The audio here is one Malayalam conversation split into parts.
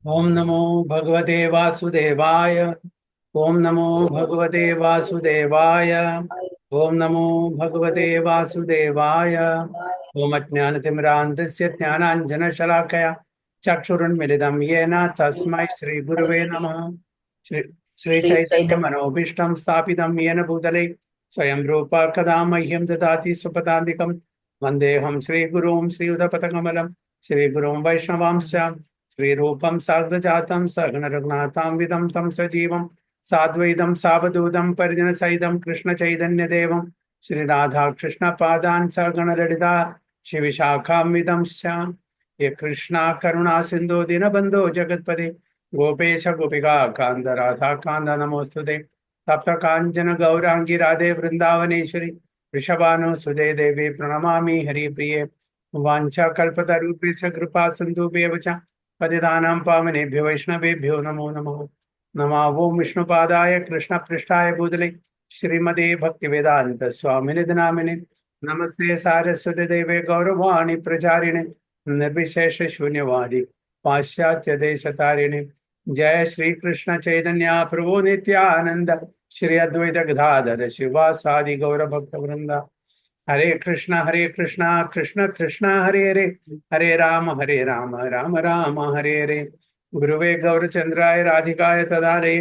ओम नमो भगवते वासुदेवाय। ओम नमो भगवते वासुदेवाय। ओम नमो भगवते वासुदेवाय। ओम अज्ञानतिमिरान्धस्य ज्ञानाञ्जनशलाकया चक्षुरुन्मिलितं येन तस्मै श्रीगुरुवे नमः। श्रीचैतन्यमनोभीष्टं स्थापितं येन भूतले स्वयं रूपा कदा मह्यं ददाति सुपदान्तिकं वन्देऽहं श्रीगुरुं श्रीयुतपथकमलं श्रीगुरुं वैष्णवांश्च श्रीरूपं साग्रजातं सहगणरघुनाथां विदं तं सजीवं साद्वैतं सावधूतं परिजनसहितं कृष्णचैतन्यदेवं श्रीराधाकृष्णपादान् सगणललिता शिविशाखां विदंश्च ये कृष्णा करुणा सिन्धो दीनबन्धो जगत्पते गोपेश गोपिका कान्त राधा कान्त नमोस्तुते तप्त काञ्चन गौरांगी राधे वृंदावनेश्वरी वृषभानुसुते देवी प्रणमामि हरिप्रिये वाञ्छाकल्पतरुभ्यश्च कृपा सिन्धुभ्येव च पतितानां पावनेभ्यो वैष्णवेभ्यो नमो नमः। नमः ओं विष्णुपादाय कृष्णपृष्ठाय भूतले श्रीमते भक्तिवेदान्त स्वामिने नामिने नमस्ते सारस्वती देवे गौरवाणी प्रचारिणे निर्विशेष शून्यवादी पाश्चात्य देशतारिणे जय श्री कृष्ण चैतन्य प्रभु नित्यानंद श्री अद्वैत गदाधर शिवासादि गौर भक्त वृंदा हरे कृष्णा कृष्ण कृष्ण हरे हरे हरे राम राम राम हरे हरे गुरुवे गौरचंद्राय राधिकाय तदालये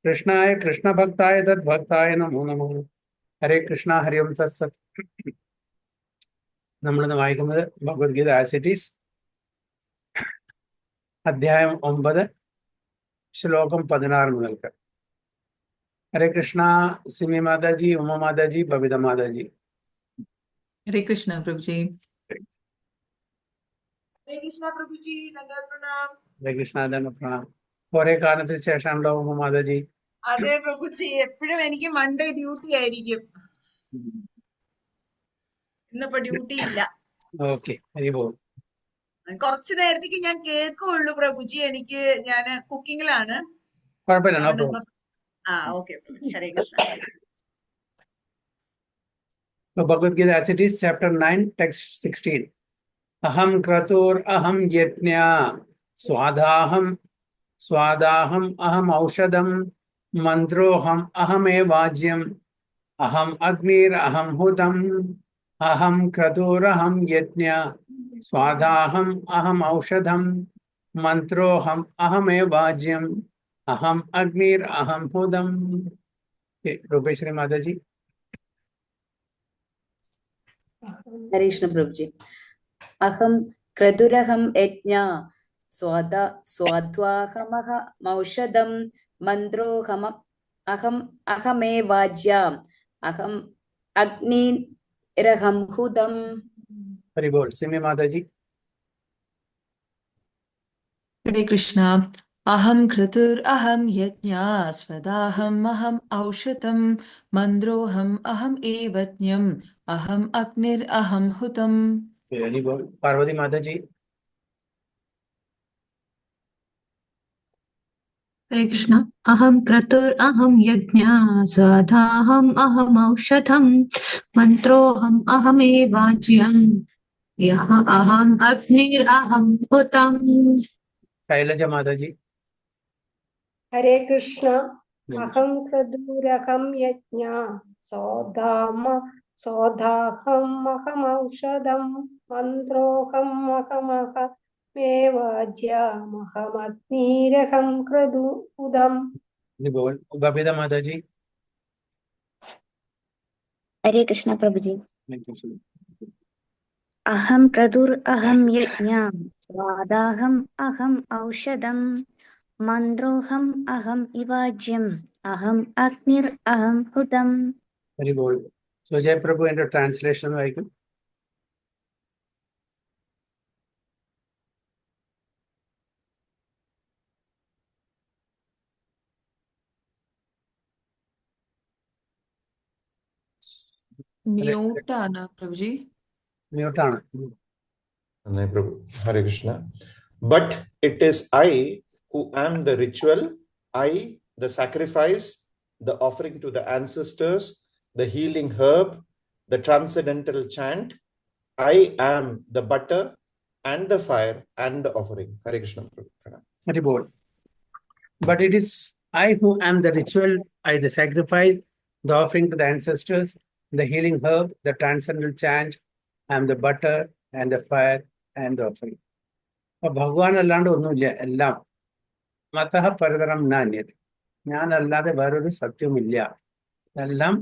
कृष्णाय कृष्ण भक्ताय तद्भक्ताय नमो नमः। हरे कृष्णा हरि ओम तत्सत्. നമ്മളിന്ന് വായിക്കുന്നത് ഭഗവത്ഗീത ആസ് ഇറ്റ് ഈസ്, അധ്യായം 9, ശ്ലോകം 16 മുതൽക്ക്. ഹരേ കൃഷ്ണ. സിമി മാതാജി, ഉമ മാതാജി, ബബിത മാതാജി. हरे कृष्णा प्रभु जी। हरे कृष्णा प्रभु जी, दंडवत प्रणाम। ഹരേ കൃഷ്ണ, ധന്യ പ്രണാം. കുറെ കാലത്തിന് ശേഷമുണ്ടോ ഉമ മാതാജി? അതെ പ്രഭുജി, എപ്പോഴും എനിക്ക് മൺഡേ ഡ്യൂട്ടി ആയിരിക്കും. ഇന്നിപ്പോ ഡ്യൂട്ടി ഇല്ല. ഓക്കെ, ഹരിബോൾ. കുറച്ചു നേരത്തേക്ക് ഞാൻ കേൾക്കുള്ളൂ പ്രഭുജി, ഞാൻ കുക്കിങ്ങിലാണ്. കുഴപ്പമില്ല. Okay പ്രഭുജി, Hare Krishna. Bhagavad Gita as it is, chapter 9, text 16. അഹം ക്രതുർ അഹം യജ്ഞ സ്വാദാഹം അഹം ഔഷധം മന്ത്രോഹം അഹമേവാജ്യം അഹം അഗ്നിർ അഹം ഹുതം. അഹം ക്രതുരഹം യജ്ഞ സ്വാദാഹം അഹം ഔഷധം മന്ത്രോഹം അഹമേവാജ്യം അഹം അഗ്നിർ അഹം ഹുതം. രൂപേശ്വരി മാതാജി. हरे कृष्ण प्रभु जी। अहम क्रतुरहम यज्ञ स्वाध्वाहमौषधम मंत्रोहम अहम अहमेवाज्याम अहम अग्निरहम हुदम. हरि बोल. सिमी माताजी. हरे कृष्णा। अहम क्रतुर अहम यज्ञ स्वदाहम अहम औषधम मंत्रोहम अहम एवज्ञम अहम अग्निर अहम हुतम. हरि बोल. पार्वती माताजी. हरे कृष्ण। अहम क्रतुर अहम यज्ञ स्वाधाहम अहम औषधम मंत्रोहम अहमेवाज्यम यहाँ अहम अग्निर अहम हुतम. शैलजा माताजी. हरे कृष्ण. अहम क्रतुरहम यज्ञ सोदाहम अहम औषधम मंत्रोहम अहमेवाज्यम अहम अग्निरहम क्रतुदम. बोल. बबीता माताजी. हरे कृष्ण प्रभु जी। अहम क्रतुर अहम यज्ञ स्वादाहम अहम औषधम मंत्रोहम अहम इवाज्यम अहम अग्निर अहम हुतम. हरि बोल. സുജയ് പ്രഭു എന്റെ ട്രാൻസ്ലേഷൻ വായിക്കും. മ്യൂട്ടാണ് പ്രഭു G. മ്യൂട്ടാണ്. Prabhu. Hare Krishna. But it is I who am the ritual, I the sacrifice, the offering to the ancestors, the healing herb, the transcendental chant. I am the butter and the fire and the offering. Hare Krishna. reward. But it is I who am the ritual, the sacrifice, the offering to the ancestors, the healing herb, the transcendental chant, I am the butter and the fire and the offering. അപ്പൊ ഭഗവാൻ അല്ലാണ്ട് ഒന്നുമില്ല, എല്ലാം മതഃ പരതരം നാന്യത്, ഞാനല്ലാതെ വേറൊരു സത്യമില്ല, എല്ലാം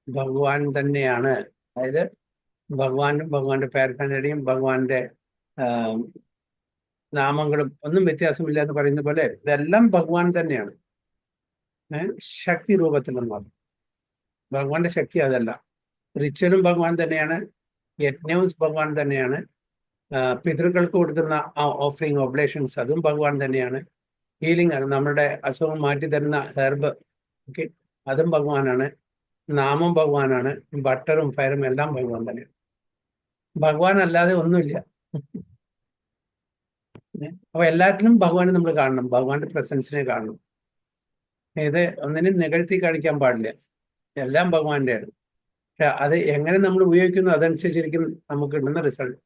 ഭഗവാൻ തന്നെയാണ്. അതായത് ഭഗവാനും ഭഗവാന്റെ പേർക്കനടിയും ഭഗവാന്റെ നാമങ്ങളും ഒന്നും വ്യത്യാസമില്ല എന്ന് പറയുന്ന പോലെ ഇതെല്ലാം ഭഗവാൻ തന്നെയാണ്. ശക്തി രൂപത്തിലും മാത്രം. ഭഗവാന്റെ ശക്തി അതല്ല. റിച്വലും ഭഗവാൻ തന്നെയാണ്, യജ്ഞവും ഭഗവാൻ തന്നെയാണ്, പിതൃക്കൾക്ക് കൊടുക്കുന്ന ആ ഓഫറിങ് ഒബ്ലേഷൻസ് അതും ഭഗവാൻ തന്നെയാണ്, ഹീലിംഗ് അത് നമ്മുടെ അസുഖം മാറ്റി തരുന്ന ഹെർബ് ഓക്കെ അതും ഭഗവാനാണ്, നാമം ഭഗവാനാണ്, ബട്ടറും ഫയറും എല്ലാം ഭഗവാൻ തന്നെയാണ്. ഭഗവാൻ അല്ലാതെ ഒന്നുമില്ല. അപ്പൊ എല്ലാറ്റിലും ഭഗവാനെ നമ്മൾ കാണണം, ഭഗവാന്റെ പ്രസൻസിനെ കാണണം. ഇത് ഒന്നിനും നികഴ്ത്തി കാണിക്കാൻ പാടില്ല, എല്ലാം ഭഗവാന്റെയാണ്. പക്ഷെ അത് എങ്ങനെ നമ്മൾ ഉപയോഗിക്കുന്നു അതനുസരിച്ചിരിക്കും നമുക്ക് കിട്ടുന്ന റിസൾട്ട്.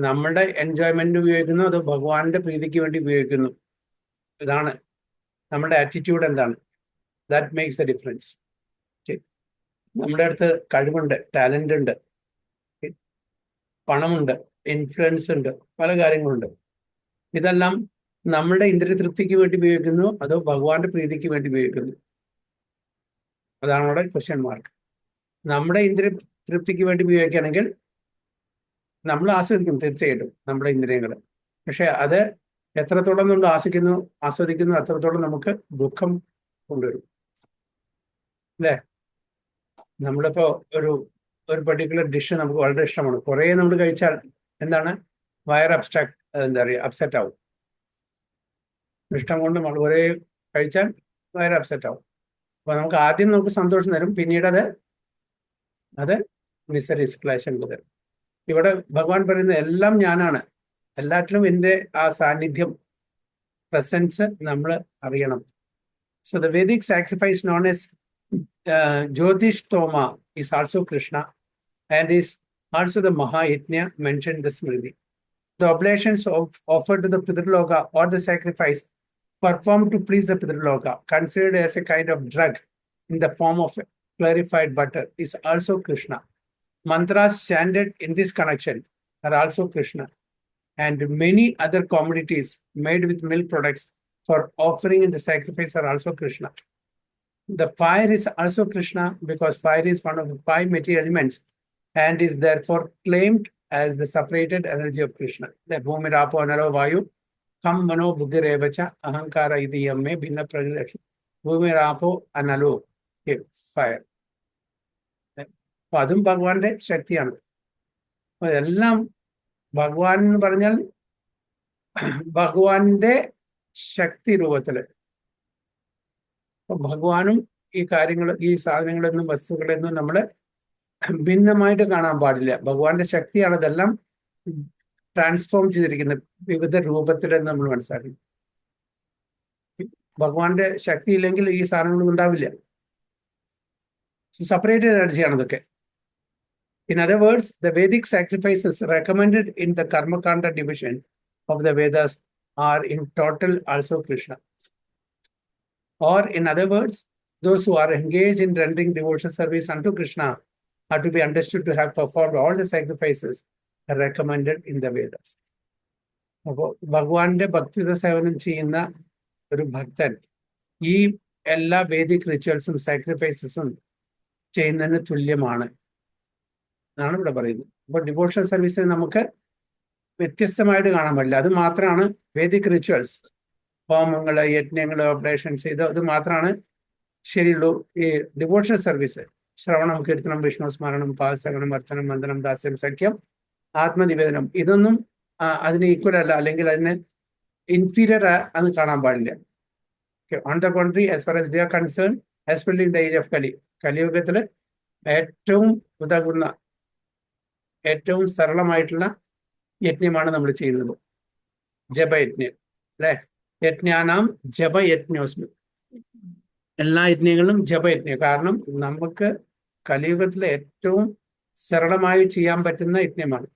നമ്മളുടെ എൻജോയ്മെന്റ് ഉപയോഗിക്കുന്നു അതോ ഭഗവാന്റെ പ്രീതിക്ക് വേണ്ടി ഉപയോഗിക്കുന്നു, ഇതാണ് നമ്മുടെ ആറ്റിറ്റ്യൂഡ്. എന്താണ് ദാറ്റ് മേക്സ് എ ഡിഫറൻസ്. നമ്മുടെ അടുത്ത് കഴിവുണ്ട്, ടാലന്റ് ഉണ്ട്, പണമുണ്ട്, ഇൻഫ്ലുവൻസ് ഉണ്ട്, പല കാര്യങ്ങളുണ്ട്. ഇതെല്ലാം നമ്മളുടെ ഇന്ദ്രിയ തൃപ്തിക്ക് വേണ്ടി ഉപയോഗിക്കുന്നു അതോ ഭഗവാന്റെ പ്രീതിക്ക് വേണ്ടി ഉപയോഗിക്കുന്നു, അതാണ് അവിടെ ക്വസ്റ്റ്യൻ മാർക്ക്. നമ്മുടെ ഇന്ദ്രിയ തൃപ്തിക്ക് വേണ്ടി ഉപയോഗിക്കുകയാണെങ്കിൽ നമ്മൾ ആസ്വദിക്കും തീർച്ചയായിട്ടും നമ്മുടെ ഇന്ദ്രിയങ്ങൾ. പക്ഷെ അത് എത്രത്തോളം നമ്മൾ ആസ്വദിക്കുന്നു അത്രത്തോളം നമുക്ക് ദുഃഖം കൊണ്ടുവരും, അല്ലേ? നമ്മളിപ്പോ ഒരു പർട്ടിക്കുലർ ഡിഷ് നമുക്ക് വളരെ ഇഷ്ടമാണ്, കുറേ നമ്മൾ കഴിച്ചാൽ എന്താണ് വയർ അപ്സെറ്റ് ആവും. ഇഷ്ടം കൊണ്ട് നമ്മൾ കുറേ കഴിച്ചാൽ വയർ അപ്സെറ്റ് ആവും. അപ്പൊ നമുക്ക് ആദ്യം നമുക്ക് സന്തോഷം തരും, പിന്നീട് അത് മിസറീസ് ക്ലേശം തരും. ഇവിടെ ഭഗവാൻ പറയുന്നത് എല്ലാം ഞാനാണ്, എല്ലാറ്റിലും എൻ്റെ ആ സാന്നിധ്യം പ്രസൻസ് നമ്മൾ അറിയണം. So the Vedic sacrifice known as Jyotish Toma is also Krishna and is also the Mahayajna mentioned in the Smriti. The oblations offered to the Pitraloka or the sacrifice performed to please the Pitraloka, considered as a kind of drug in the form of clarified butter, is also Krishna. Mantras chanted in this connection are also Krishna, and many other commodities made with milk products for offering in the sacrifice are also Krishna. The fire is also Krishna because fire is one of the 5 material elements and is therefore claimed as the separated energy of Krishna. The Bhumi Rapo Analo Vayu Kam Mano Buddhi Revacha Ahankara Idiyame Bhinna Prajaksha Bhumi Rapo Analo fire. അപ്പൊ അതും ഭഗവാന്റെ ശക്തിയാണ്. അപ്പൊ എല്ലാം ഭഗവാൻ എന്ന് പറഞ്ഞാൽ ഭഗവാന്റെ ശക്തി രൂപത്തില്. ഭഗവാനും ഈ കാര്യങ്ങൾ, ഈ സാധനങ്ങളെന്നും വസ്തുക്കളെന്നും നമ്മൾ ഭിന്നമായിട്ട് കാണാൻ പാടില്ല. ഭഗവാന്റെ ശക്തിയാണ് ഇതെല്ലാം ട്രാൻസ്ഫോം ചെയ്തിരിക്കുന്നത് വിവിധ രൂപത്തിലെന്ന് നമ്മൾ മനസ്സിലാക്കി. ഭഗവാന്റെ ശക്തി ഇല്ലെങ്കിൽ ഈ സാധനങ്ങളൊന്നും ഉണ്ടാവില്ല. സെപ്പറേറ്റഡ് എനർജിയാണ് ഇതൊക്കെ. In other words, the Vedic sacrifices recommended in the Karmakanda division of the Vedas are in total also Krishna. Or in other words, those who are engaged in rendering devotional service unto Krishna are to be understood to have performed all the sacrifices recommended in the Vedas. അപ്പോൾ ഭഗവാന്റെ ഭക്തിത സേവനം ചെയ്യുന്ന ഒരു ഭക്തൻ ഈ എല്ലാ വേദിക് റിച്വൽസും സാക്രിഫൈസസും ചെയ്യുന്നതിന് തുല്യമാണ് എന്നാണ് ഇവിടെ പറയുന്നത്. അപ്പോൾ ഡിവോഷണൽ സർവീസിനെ നമുക്ക് വ്യത്യസ്തമായിട്ട് കാണാൻ പറ്റില്ല. അത് മാത്രമാണ് വേദിക് റിച്വൽസ്, ഹോമങ്ങൾ, യജ്ഞങ്ങൾ, ഓപ്പറേഷൻസ്, ഇത് മാത്രമാണ് ശരിയുള്ളൂ. ഈ ഡിവോഷണൽ സർവീസ് ശ്രവണം, കീർത്തനം, വിഷ്ണു സ്മരണം, പാസകനം, അർച്ചനം, വന്ദനം, ദാസ്യം, സഖ്യം, ആത്മനിവേദനം, ഇതൊന്നും അതിന് ഈക്വൽ അല്ല, അല്ലെങ്കിൽ അതിന് ഇൻഫീരിയർ അത് കാണാൻ പാടില്ല. On the contrary, as far as we are concern, especially in the age of കലിയുഗത്തിൽ ഏറ്റവും ഉതകുന്ന, ഏറ്റവും സരളമായിട്ടുള്ള യജ്ഞമാണ് നമ്മൾ ചെയ്യുന്നത്, ജപയജ്ഞം, അല്ലെ? യജ്ഞാനാം ജപയജ്ഞോസ്മി, എല്ലാ യജ്ഞങ്ങളും ജപയജ്ഞം. കാരണം നമുക്ക് കലിയുഗത്തിലെ ഏറ്റവും സരളമായി ചെയ്യാൻ പറ്റുന്ന യജ്ഞമാണ്.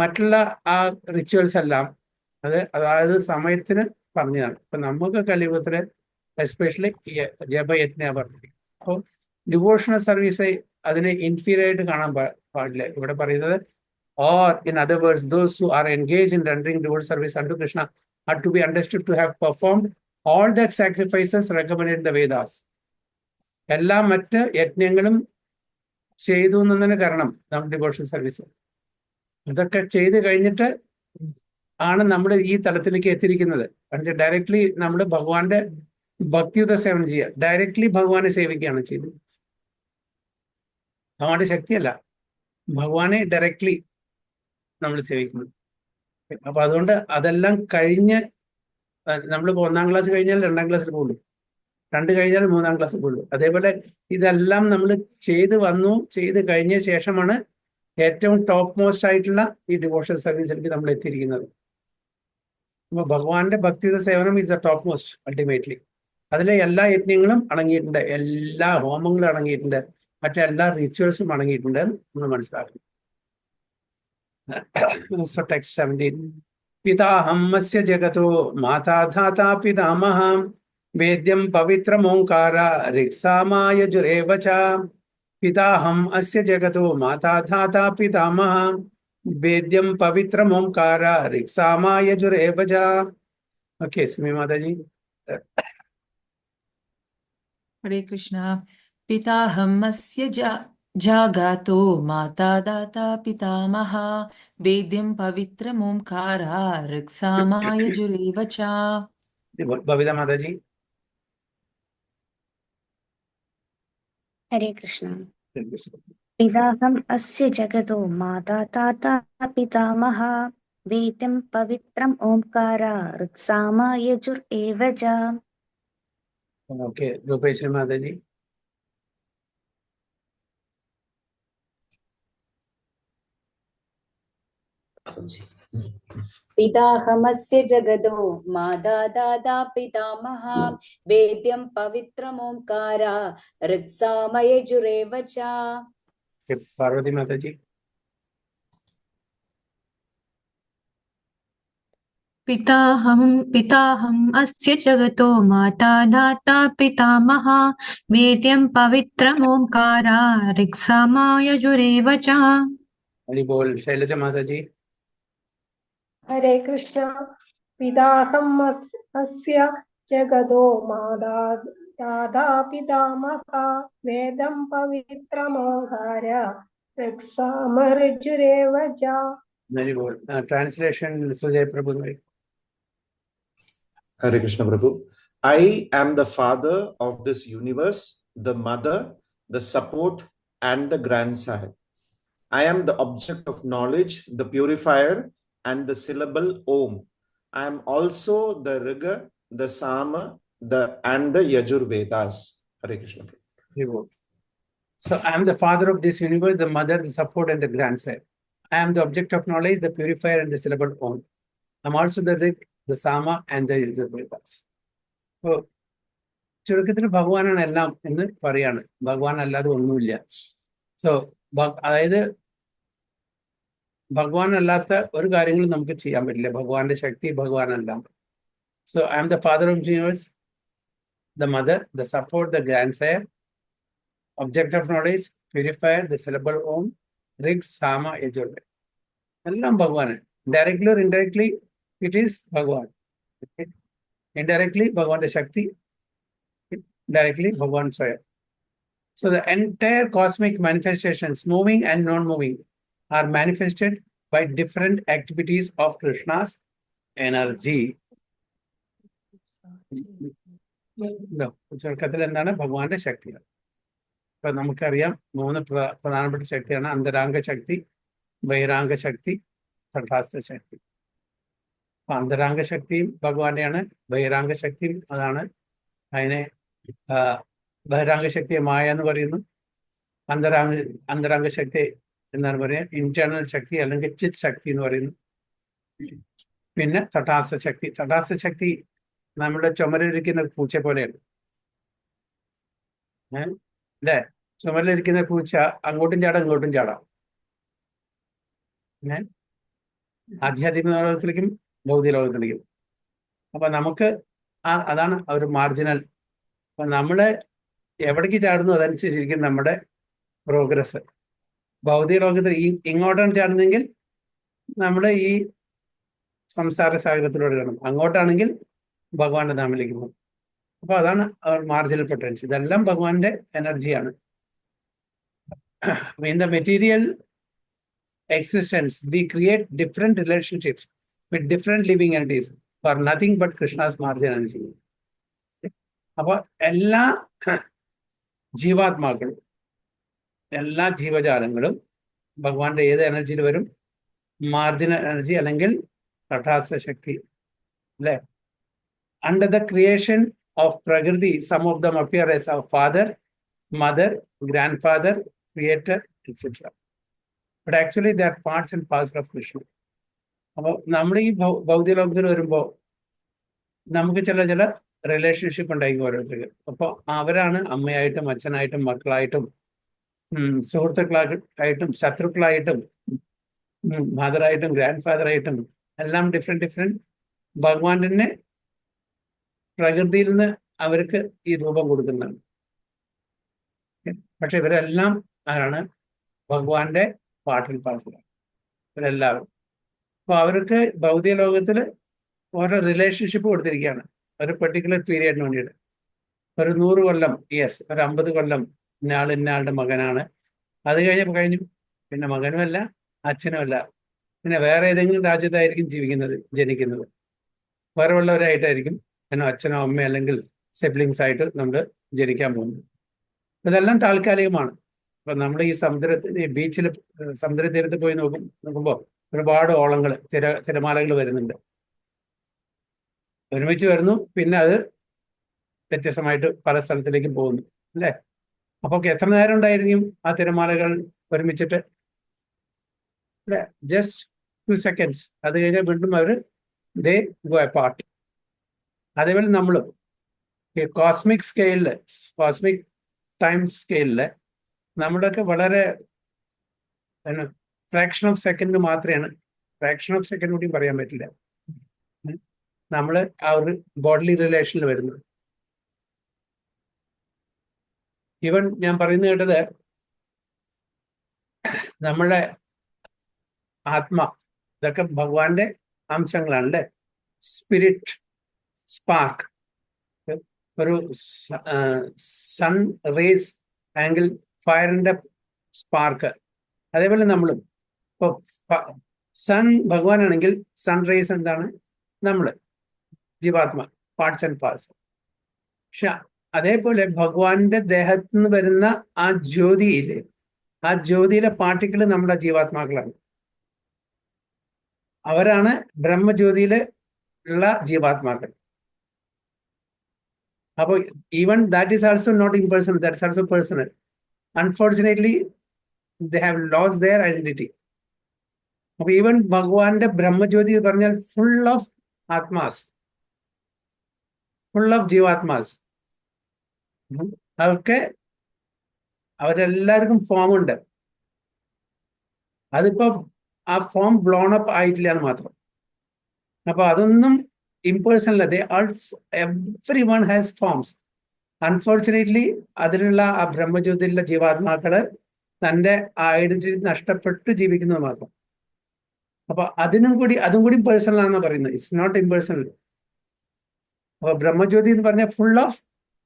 മറ്റുള്ള ആ റിച്വൽസ് എല്ലാം അതായത് സമയത്തിന് പറഞ്ഞതാണ്. ഇപ്പൊ നമുക്ക് കലിയുഗത്തില് എസ്പെഷ്യലി ജപയജ്ഞ പറഞ്ഞിരിക്കുന്നത്. അപ്പോൾ ഡിവോഷണൽ സർവീസ് അതിനെ ഇൻഫീരിയർ ആയിട്ട് കാണാൻ പാടില്ല. ഇവിടെ പറയുന്നത് or in other words, those who are engaged in rendering devotional service unto Krishna are to be understood to have performed all the sacrifices recommended in the Vedas. എല്ലാ മറ്റ് യജ്ഞങ്ങളും ചെയ്തു എന്നതിന് കാരണം നമ്മുടെ ഡിവോഷണൽ സർവീസ് ഇതൊക്കെ ചെയ്ത് കഴിഞ്ഞിട്ട് ആണ് നമ്മൾ ഈ തലത്തിലേക്ക് എത്തിയിരിക്കുന്നത്. ഡയറക്ട്ലി നമ്മൾ ഭഗവാന്റെ ഭക്തിയുത സേവനം ചെയ്യുക, ഡയറക്ട്ലി ഭഗവാനെ സേവിക്കുകയാണ് ചെയ്യുന്നത്. ഭഗവാന്റെ ശക്തിയല്ല, ഭഗവാനെ ഡയറക്ട്ലി നമ്മൾ സേവിക്കുന്നു. അപ്പൊ അതുകൊണ്ട് അതെല്ലാം കഴിഞ്ഞ് നമ്മളിപ്പോൾ 1-ാം ക്ലാസ് കഴിഞ്ഞാൽ 2-ാം ക്ലാസ്സിൽ പോകുള്ളൂ, 2 കഴിഞ്ഞാൽ 3-ാം ക്ലാസ്സിൽ പോകുള്ളൂ. അതേപോലെ ഇതെല്ലാം നമ്മൾ ചെയ്ത് കഴിഞ്ഞ ശേഷമാണ് ഏറ്റവും ടോപ്പ് മോസ്റ്റ് ആയിട്ടുള്ള ഈ ഡിവോഷണൽ സർവീസിലേക്ക് നമ്മൾ എത്തിയിരിക്കുന്നത്. അപ്പൊ ഭഗവാന്റെ ഭക്തിയുത സേവനം is the top most ultimately. അതിലെ എല്ലാ യജ്ഞങ്ങളും അടങ്ങിയിട്ടുണ്ട്, എല്ലാ ഹോമങ്ങളും അടങ്ങിയിട്ടുണ്ട്, മറ്റെല്ലാ റിച്വൽസും അടങ്ങിയിട്ടുണ്ട് നമ്മൾ മനസ്സിലാക്കണം. So text 17. Pitaham asya jagato mata dhata pitamaham vedyam pavitram omkara riksamaya jurevacha. Pitaham asya jagato mata dhata pitamaham vedyam pavitram omkara riksamaya jurevacha. Okay, Sumi Mataji. Hare Krishna. Pitaham asya jagato mata data pitamaha vedyam pavitram omkara riksamaya jurevacha. Bhavita Mataji. हरे कृष्ण पिताहम् अस्य जगतो माता ताता पितामहा वेद्यं पवित्रम् ओंकार ऋक्साम यजुर् एव च. Okay, Rupeshri Mataji. पिताहमस्य जगदो माता दादा पितामहा वेद्यं पवित्रमोंकार ऋक्सामयजुरेव च. Parvati Mataji. पिताहम् अस्य जगतो माता दाता पितामहा वेद्यं पवित्रमोंकारा ऋक्सामयजुरेव च. Hari Bol. Shailaja Mataji. हरे कृष्ण पिताहम् अस्य जगतो माता दाता पितामहा वेदं पवित्रमोंकार ऋक्सामयजुरेव च. Hari Bol. Translation Sujay Prabhu. Hare Krishna Prabhu. I am the father of this universe, the mother, the support, and the grandsire. I am the object of knowledge, the purifier, and the syllable Om. I am also the Riga, the Sama, and the Yajur Vedas. Hare Krishna Prabhu. So I am the father of this universe, the mother, the support, and the grandsire. I am the object of knowledge, the purifier, and the syllable Om. I am also the Rig, the Sama, and the Yajur Vedas. So ചുരുക്കത്തിൽ ഭഗവാനാണ് എല്ലാം എന്ന് പറയാണ്. ഭഗവാൻ അല്ലാതെ ഒന്നുമില്ല. സോ അതായത് ഭഗവാൻ അല്ലാത്ത ഒരു കാര്യങ്ങളും നമുക്ക് ചെയ്യാൻ പറ്റില്ല. ഭഗവാന്റെ ശക്തി ഭഗവാനല്ല. So I am the father of universe, the mother, the support, the grandsire, object of knowledge, purifier, the syllable Om, Rig, Sama, Yajur. എല്ലാം ഭഗവാനാണ്. Directly or indirectly it is Bhagavan. Indirectly ഭഗവാന്റെ ശക്തി, directly Bhagavan Swayam. So the entire cosmic manifestations, moving and non-moving, are manifested by different activities of Krishna's energy. ചുരുക്കത്തിൽ എന്താണ് ഭഗവാന്റെ ശക്തികൾ? ഇപ്പൊ നമുക്കറിയാം 3 പ്രധാനപ്പെട്ട ശക്തിയാണ്: അന്തരാംഗ ശക്തി, ബഹിരാംഗ ശക്തി, തഥാസ്ഥ ശക്തി. അപ്പൊ അന്തരാംഗ ശക്തിയും ഭഗവാന്റെയാണ്, ബഹിരാംഗ ശക്തിയും അതാണ്. അതിനെ ബഹിരാംഗ ശക്തിയെ മായ എന്ന് പറയുന്നു. അന്തരാംഗ ശക്തി എന്താണ് പറയുക? ഇന്റേണൽ ശക്തി അല്ലെങ്കിൽ ചിത് ശക്തി എന്ന് പറയുന്നു. പിന്നെ തടാസ്ഥ ശക്തി. തടാസ്ഥ ശക്തി നമ്മുടെ ചുമരിലിരിക്കുന്ന പൂച്ച പോലെയാണ്. അല്ലേ? ചുമരിലിരിക്കുന്ന പൂച്ച അങ്ങോട്ടും ചാടാം ഇങ്ങോട്ടും ചാടാം. ആധ്യാത്മിക ലോകത്തിലേക്കും ഭൗതിക ലോകത്തിലേക്ക്. അപ്പൊ നമുക്ക് അതാണ് ഒരു മാർജിനൽ. അപ്പൊ നമ്മള് എവിടേക്ക് ചാടുന്നു അതനുസരിച്ചിരിക്കും നമ്മുടെ പ്രോഗ്രസ്. ഭൗതിക ലോകത്തിൽ ഇങ്ങോട്ടാണ് ചാടുന്നതെങ്കിൽ നമ്മൾ ഈ സംസാര സാഗരത്തിലൂടെ കാണും, അങ്ങോട്ടാണെങ്കിൽ ഭഗവാന്റെ നാമിലേക്ക് പോകും. അപ്പൊ അതാണ് മാർജിനൽ പൊട്ടൻഷ്യൽ. ഇതെല്ലാം ഭഗവാന്റെ എനർജിയാണ്. In the material existence, we create different relationships with different living entities for nothing but Krishna's margin energy. അപ്പൊ എല്ലാ ജീവാത്മാക്കളും, എല്ലാ ജീവജാലങ്ങളും ഭഗവാന്റെ ഏത് എനർജിയിൽ വരും? മാർജിനൽ എനർജി അല്ലെങ്കിൽ തഥാസ്ഥ ശക്തി, അല്ലെ? Under the creation of Prakriti, some of them appear as our father, mother, grandfather, creator, etc. But actually they are parts and parcels of Krishna. അപ്പോൾ നമ്മൾ ഈ ഭൗതിക ലോകത്തിൽ വരുമ്പോൾ നമുക്ക് ചില റിലേഷൻഷിപ്പ് ഉണ്ടായിരിക്കും ഓരോരുത്തർക്ക്. അപ്പോൾ അവരാണ് അമ്മയായിട്ടും അച്ഛനായിട്ടും മക്കളായിട്ടും സുഹൃത്തുക്കളായിട്ടും ശത്രുക്കളായിട്ടും മദറായിട്ടും ഗ്രാൻഡ് ഫാദറായിട്ടും എല്ലാം ഡിഫറെന്റ് ഭഗവാൻ തന്നെ പ്രകൃതിയിൽ നിന്ന് അവർക്ക് ഈ രൂപം കൊടുക്കുന്നതാണ്. പക്ഷെ ഇവരെല്ലാം ആരാണ്? ഭഗവാന്റെ പാർട്ട് ആൻഡ് പാർസലാണ് ഇവരെല്ലാവരും. അപ്പൊ അവർക്ക് ഭൗതിക ലോകത്തിൽ ഓരോ റിലേഷൻഷിപ്പ് കൊടുത്തിരിക്കുകയാണ് ഒരു പെർട്ടിക്കുലർ പീരിയഡിന് വേണ്ടിയിട്ട്. ഒരു 100 കൊല്ലം, യെസ്, ഒരു 50 കൊല്ലം ഇന്നയാളുടെ മകനാണ്. അത് കഴിഞ്ഞു പിന്നെ മകനുമല്ല അച്ഛനുമല്ല, പിന്നെ വേറെ ഏതെങ്കിലും രാജ്യത്തായിരിക്കും ജനിക്കുന്നത്. വേറെ ഉള്ളവരായിട്ടായിരിക്കും അച്ഛനോ അമ്മയോ അല്ലെങ്കിൽ സിബ്ലിങ്സ് ആയിട്ട് നമ്മൾ ജനിക്കാൻ പോകുന്നത്. ഇതെല്ലാം താൽക്കാലികമാണ്. അപ്പൊ നമ്മൾ ഈ ബീച്ചിൽ സമുദ്രതീരത്ത് പോയി നോക്കുമ്പോൾ ഒരുപാട് ഓളങ്ങൾ, തിരമാലകൾ വരുന്നുണ്ട്, ഒരുമിച്ച് വരുന്നു, പിന്നെ അത് വ്യത്യസ്തമായിട്ട് പല സ്ഥലത്തിലേക്കും പോകുന്നു, അല്ലേ? അപ്പൊ എത്ര നേരം ഉണ്ടായിരിക്കും ആ തിരമാലകൾ ഒരുമിച്ചിട്ട്? അല്ലെ, ജസ്റ്റ് 2 seconds. അത് കഴിഞ്ഞാൽ വീണ്ടും അവർ ദേ ഗോ അപ്പാർട്ട്. അതേപോലെ നമ്മളും ഈ കോസ്മിക് സ്കെയിലില്, കോസ്മിക് ടൈം സ്കെയിലില് നമ്മുടെയൊക്കെ വളരെ ഫ്രാക്ഷൻ ഓഫ് സെക്കൻഡ് മാത്രമാണ്, ഫ്രാക്ഷൻ ഓഫ് സെക്കൻഡ് കൂടി പറയാൻ പറ്റില്ല, നമ്മൾ ആ ഒരു ബോഡ്ലി റിലേഷനിൽ വരുന്നത്. ഈവൻ ഞാൻ പറയുന്നത് കേട്ടത്, നമ്മളുടെ ആത്മ ഇതൊക്കെ ഭഗവാന്റെ അംശങ്ങളാണ്, അല്ലേ? സ്പിരിറ്റ്, സ്പാർക്ക്, ഒരു സൺ റേസ് ആംഗിൾ ഫയറിന്റെ സ്പാർക്ക്. അതേപോലെ നമ്മളും ഇപ്പൊ സൺ ഭഗവാനാണെങ്കിൽ സൺ റേസ് എന്താണ്? നമ്മള് ജീവാത്മ, പാർട്സ് ആൻഡ് പാർട്സ്. പക്ഷെ അതേപോലെ ഭഗവാന്റെ ദേഹത്തു നിന്ന് വരുന്ന ആ ജ്യോതിയിലെ പാർട്ടിക്കിൾ നമ്മുടെ ജീവാത്മാക്കളാണ്. അവരാണ് ബ്രഹ്മജ്യോതിയില് ഉള്ള ജീവാത്മാക്കൾ. അപ്പോൾ even that is also not impersonal, that is also personal. Unfortunately they have lost their identity. അപ്പൊ ഈവൻ ഭഗവാന്റെ ബ്രഹ്മജ്യോതി പറഞ്ഞാൽ ഫുൾ ഓഫ് ആത്മാസ്, ഫുൾ ഓഫ് ജീവാത്മാസ്. അവരെല്ലാവർക്കും ഫോം ഉണ്ട്. അതിപ്പോ ആ ഫോം ബ്ലോൺ അപ്പ് ആയിട്ടില്ല എന്ന് മാത്രം. അപ്പൊ അതൊന്നും impersonal. They also, everyone has forms. Unfortunately, അതിലുള്ള ആ ബ്രഹ്മജ്യോതിയിലുള്ള ജീവാത്മാക്കള് തന്റെ ആ ഐഡന്റിറ്റി നഷ്ടപ്പെട്ട് ജീവിക്കുന്നത് മാത്രം. അപ്പൊ അതും കൂടി പേഴ്സണൽ ആണെന്ന് പറയുന്നത്. It's not impersonal. അപ്പൊ ബ്രഹ്മജ്യോതി എന്ന് പറഞ്ഞാൽ ഫുൾ ഓഫ്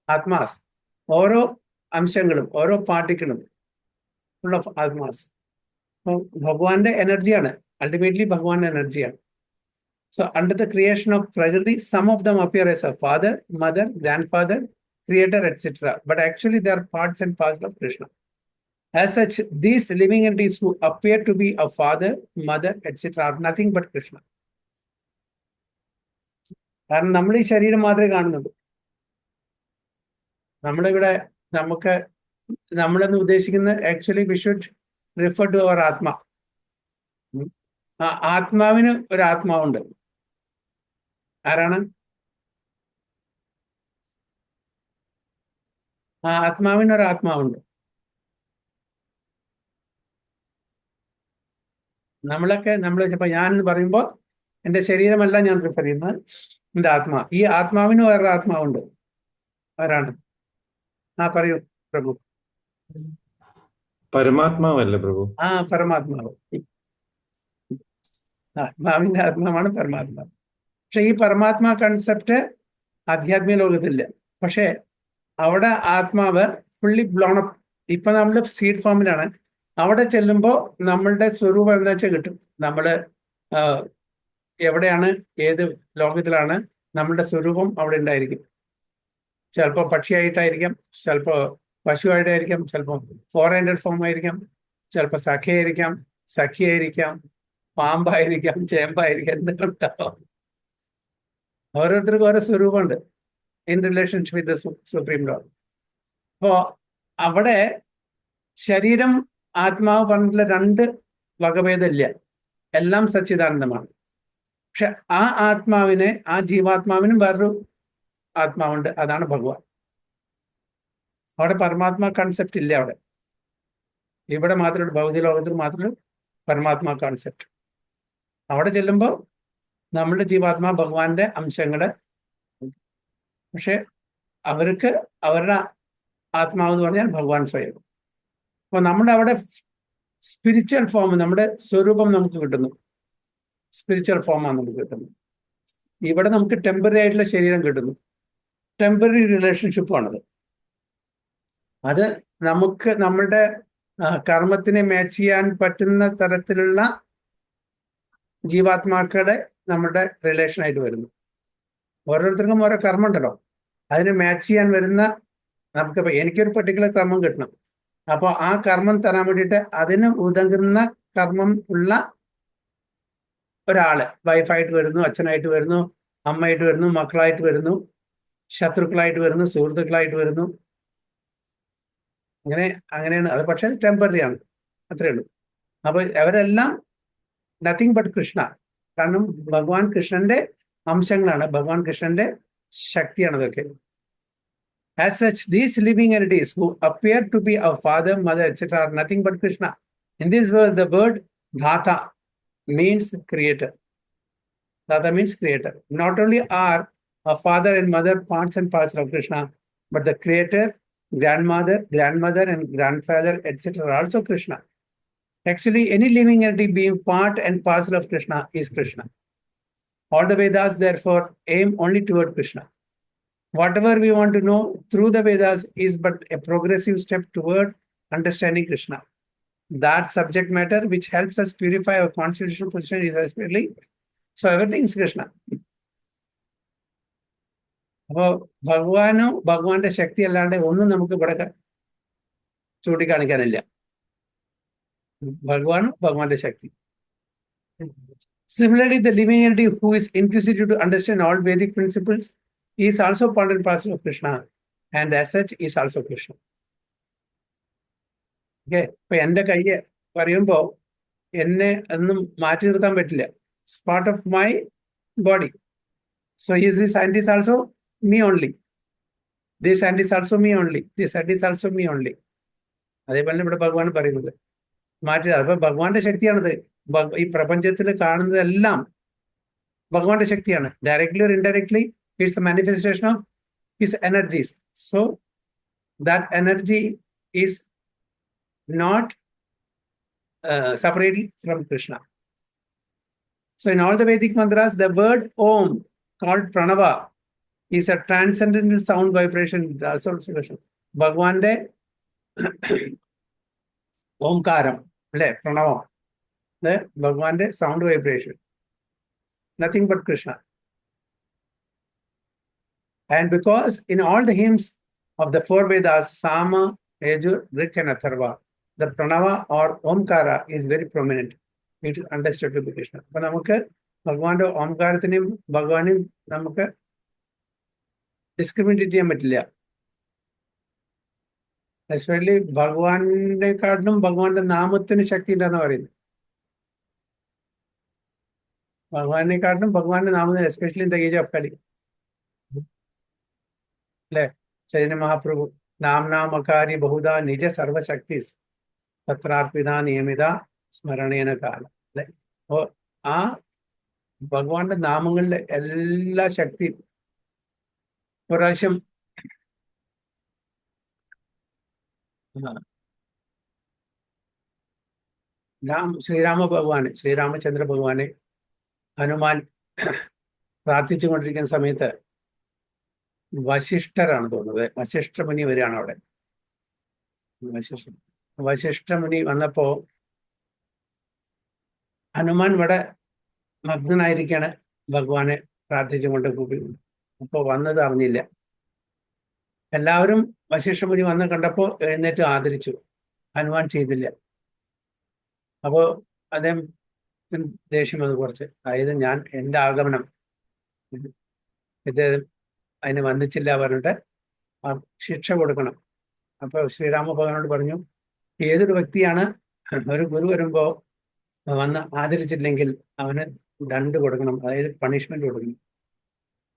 ആത്മാസ്, ഓരോ അംശങ്ങളും ഓരോ പാർട്ടിക്കിളും ഫുൾ ഓഫ് ആത്മാസ്. അപ്പൊ ഭഗവാന്റെ എനർജിയാണ്, അൾട്ടിമേറ്റ്ലി ഭഗവാന്റെ എനർജിയാണ്. So under the creation of Prakriti, some of them appear as a father, mother, grandfather, creator, etc. But actually they are parts and parcels of Krishna. As such, these living entities who appear to be a father, mother, etc. are nothing but Krishna. കാരണം നമ്മൾ ഈ ശരീരം മാത്രമേ കാണുന്നുള്ളൂ. നമ്മളിവിടെ നമ്മളെന്ന് ഉദ്ദേശിക്കുന്ന actually we should refer to our atma. ആ ആത്മാവിന് ഒരു ആത്മാവുണ്ട്. ആരാണ്? ആ ആത്മാവിനൊരു ആത്മാവുണ്ട്. നമ്മൾ ഇപ്പൊ ഞാൻ എന്ന് പറയുമ്പോൾ എൻ്റെ ശരീരമല്ല ഞാൻ പ്രിഫർ ചെയ്യുന്നത്, എൻ്റെ ആത്മാ. ഈ ആത്മാവിന് വേറൊരു ആത്മാവുണ്ട്. ആരാണ്? പറയൂ പ്രഭു. പരമാത്മാവല്ലേ പ്രഭു? പരമാത്മാവ്. ആത്മാവിന്റെ ആത്മാവാണ് പരമാത്മാവ്. പക്ഷെ ഈ പരമാത്മാ കൺസെപ്റ്റ് ആധ്യാത്മിക ലോകത്തില്ല. പക്ഷെ അവിടെ ആത്മാവ് ഫുള്ളി ബ്ലോണപ്പ്. ഇപ്പൊ നമ്മൾ സീഡ് ഫോമിലാണ്. അവിടെ ചെല്ലുമ്പോൾ നമ്മളുടെ സ്വരൂപം എന്താ വെച്ചാൽ കിട്ടും. നമ്മള് എവിടെയാണ്, ഏത് ലോകത്തിലാണ്, നമ്മളുടെ സ്വരൂപം അവിടെ ഉണ്ടായിരിക്കും. ചിലപ്പോൾ പക്ഷിയായിട്ടായിരിക്കാം, ചിലപ്പോൾ പശുവായിട്ടായിരിക്കാം, ചിലപ്പോൾ 400 ഫോം ആയിരിക്കാം, ചിലപ്പോൾ സഖിയായിരിക്കാം, പാമ്പായിരിക്കാം, ചേമ്പായിരിക്കാം, എന്തുകൊണ്ടാവും. ഓരോരുത്തർക്കും ഓരോ സ്വരൂപമുണ്ട് in relationship with the supreme lord. അപ്പോൾ അവിടെ ശരീരം ആത്മാവ് പറഞ്ഞിട്ടുള്ള 2 വകഭേദമില്ല. എല്ലാം സച്ചിദാനന്ദമാണ്. പക്ഷെ ആ ആത്മാവിനെ, ആ ജീവാത്മാവിനും വേറൊരു ആത്മാവുണ്ട്, അതാണ് ഭഗവാൻ. അവിടെ പരമാത്മാ കൺസെപ്റ്റ് ഇല്ല. ഇവിടെ മാത്രമേ, ഭൗതിക ലോകത്തിൽ മാത്രമേ പരമാത്മാ കൺസെപ്റ്റ്. അവിടെ ചെല്ലുമ്പോൾ നമ്മളുടെ ജീവാത്മാ ഭഗവാന്റെ അംശങ്ങള്. പക്ഷെ അവർക്ക് അവരുടെ ആത്മാവ് എന്ന് പറഞ്ഞാൽ ഭഗവാൻ സ്വയം. അപ്പൊ നമ്മുടെ അവിടെ സ്പിരിച്വൽ ഫോം, നമ്മുടെ സ്വരൂപം നമുക്ക് കിട്ടുന്നു. സ്പിരിച്വൽ ഫോമാണ് നമുക്ക് കിട്ടുന്നത്. ഇവിടെ നമുക്ക് ടെമ്പററി ആയിട്ടുള്ള ശരീരം കിട്ടുന്നു. ടെമ്പററി റിലേഷൻഷിപ്പാണത്. അത് നമുക്ക് നമ്മളുടെ കർമ്മത്തിനെ മാച്ച് ചെയ്യാൻ പറ്റുന്ന തരത്തിലുള്ള ജീവാത്മാക്കളെ നമ്മുടെ റിലേഷനായിട്ട് വരുന്നു. ഓരോരുത്തർക്കും ഓരോ കർമ്മം ഉണ്ടല്ലോ, അതിന് മാച്ച് ചെയ്യാൻ വരുന്ന, നമുക്കിപ്പോൾ എനിക്കൊരു പെർട്ടിക്കുലർ കർമ്മം കിട്ടണം. അപ്പോൾ ആ കർമ്മം തരാൻ വേണ്ടിയിട്ട് അതിന് ഉതകുന്ന കർമ്മം ഉള്ള ഒരാള് വൈഫായിട്ട് വരുന്നു, അച്ഛനായിട്ട് വരുന്നു, അമ്മയായിട്ട് വരുന്നു, മക്കളായിട്ട് വരുന്നു, ശത്രുക്കളായിട്ട് വരുന്നു, സുഹൃത്തുക്കളായിട്ട് വരുന്നു. അങ്ങനെയാണ് അത്. പക്ഷെ ടെമ്പററി ആണ്, അത്രേ ഉള്ളൂ. അപ്പൊ അവരെല്ലാം നത്തിങ് ബട്ട് കൃഷ്ണ. കാരണം ഭഗവാൻ കൃഷ്ണന്റെ അംശങ്ങളാണ്, ഭഗവാൻ കൃഷ്ണന്റെ ശക്തിയാണ് അതൊക്കെ. As such, these living entities who appear to be our father, mother, etc. are nothing but Krishna. In this verse, the word dhata means creator. Dhata means creator. Not only are a father and mother parts and parcel of Krishna, but the creator, grandmother and grandfather, etc. are also Krishna. Actually, any living entity being part and parcel of Krishna is Krishna. All the Vedas, therefore, aim only toward Krishna. Whatever we want to know through the Vedas is but a progressive step toward understanding Krishna. That subject matter which helps us purify our constitutional position is especially. So everything is Krishna. അപ്പോൾ ഭഗവാന്റെ ശക്തി അല്ലാണ്ട് ഒന്നും നമുക്ക് ഇവിടെ ചൂണ്ടിക്കാണിക്കാനില്ല. ഭഗവാന്റെ ശക്തി. Similarly, the living entity who is inquisitive to understand all Vedic principles is also part and parcel of Krishna, and as such is also Krishna. Okay, ഇപ്പൊ എന്റെ കയ്യെ പറയുമ്പോ എന്നെ ഒന്നും മാറ്റി നിർത്താൻ പറ്റില്ല. It's part of my body. So is this hand is also me only. This hand is also me only. This hand is also me only. അതേപോലെ ഇവിടെ ഭഗവാൻ പറയുന്നത് മാറ്റി. അപ്പൊ ഭഗവാന്റെ ശക്തിയാണത്. ഈ പ്രപഞ്ചത്തിൽ കാണുന്നതെല്ലാം ഭഗവാന്റെ ശക്തിയാണ്. Directly or indirectly, it's a manifestation of his energies. So that energy is not separate from Krishna. So in all the Vedic mantras, the word Om, called Pranava, is a transcendental sound vibration. That's also Krishna. Bhagwande Omkaram, Pranava, the Bhagwande sound vibration. Nothing but Krishna. And because in all the hymns of the 4 Vedas, Sama, Yajur, Rik and Atharva, the Pranava or Omkara is very prominent. It is understood to be Krishna. But നമുക്ക് ഭഗവാന്റെ ഓംകാരത്തിനെയും ഭഗവാനെയും നമുക്ക് ഡിസ്ക്രിമിനേറ്റ് ചെയ്യാൻ പറ്റില്ല. എസ്പെഷ്യലി ഭഗവാനെക്കാട്ടിലും ഭഗവാന്റെ നാമത്തിന് ശക്തി ഉണ്ടെന്ന് പറയുന്നത്. ഭഗവാനെക്കാട്ടിലും ഭഗവാന്റെ നാമത്തിന്, especially in the age of Kali. അല്ലെ, ചൈതന്യ മഹാപ്രഭു നാംനാമകാരി ബഹുദാ നിജ സർവശക്തി പത്രാർപ്പിത നിയമിത സ്മരണേന കാലം. അല്ലെ, അപ്പോ ആ ഭഗവാന്റെ നാമങ്ങളിലെ എല്ലാ ശക്തിയും പ്രാവശ്യം ശ്രീരാമചന്ദ്ര ഭഗവാനെ ഹനുമാൻ പ്രാർത്ഥിച്ചു കൊണ്ടിരിക്കുന്ന സമയത്ത് വശിഷ്ഠരാണ് തോന്നുന്നത്, വശിഷ്ഠ മുനി വരികയാണ് അവിടെ. വശിഷ്ഠ മുനി വന്നപ്പോ ഹനുമാൻ ഇവിടെ മഗ്നനായിരിക്കാണ് ഭഗവാനെ പ്രാർത്ഥിച്ചുകൊണ്ട് അപ്പോ വന്നത് അറിഞ്ഞില്ല. എല്ലാവരും വശിഷ്ഠ മുനി വന്ന് കണ്ടപ്പോ എഴുന്നേറ്റ് ആദരിച്ചു, ഹനുമാൻ ചെയ്തില്ല. അപ്പോ അദ്ദേഹം ദേഷ്യം വന്നു കുറച്ച്. അതായത് എൻ്റെ ആഗമനം ഇത് അതിന് വന്നിച്ചില്ല പറഞ്ഞിട്ട് ശിക്ഷ കൊടുക്കണം. അപ്പൊ ശ്രീരാമ ഭഗവാനോട് പറഞ്ഞു, ഏതൊരു വ്യക്തിയാണ് ഒരു ഗുരു വരുമ്പോ വന്ന് ആദരിച്ചില്ലെങ്കിൽ അവന് ദണ്ഡ് കൊടുക്കണം, അതായത് പണിഷ്മെന്റ് കൊടുക്കണം.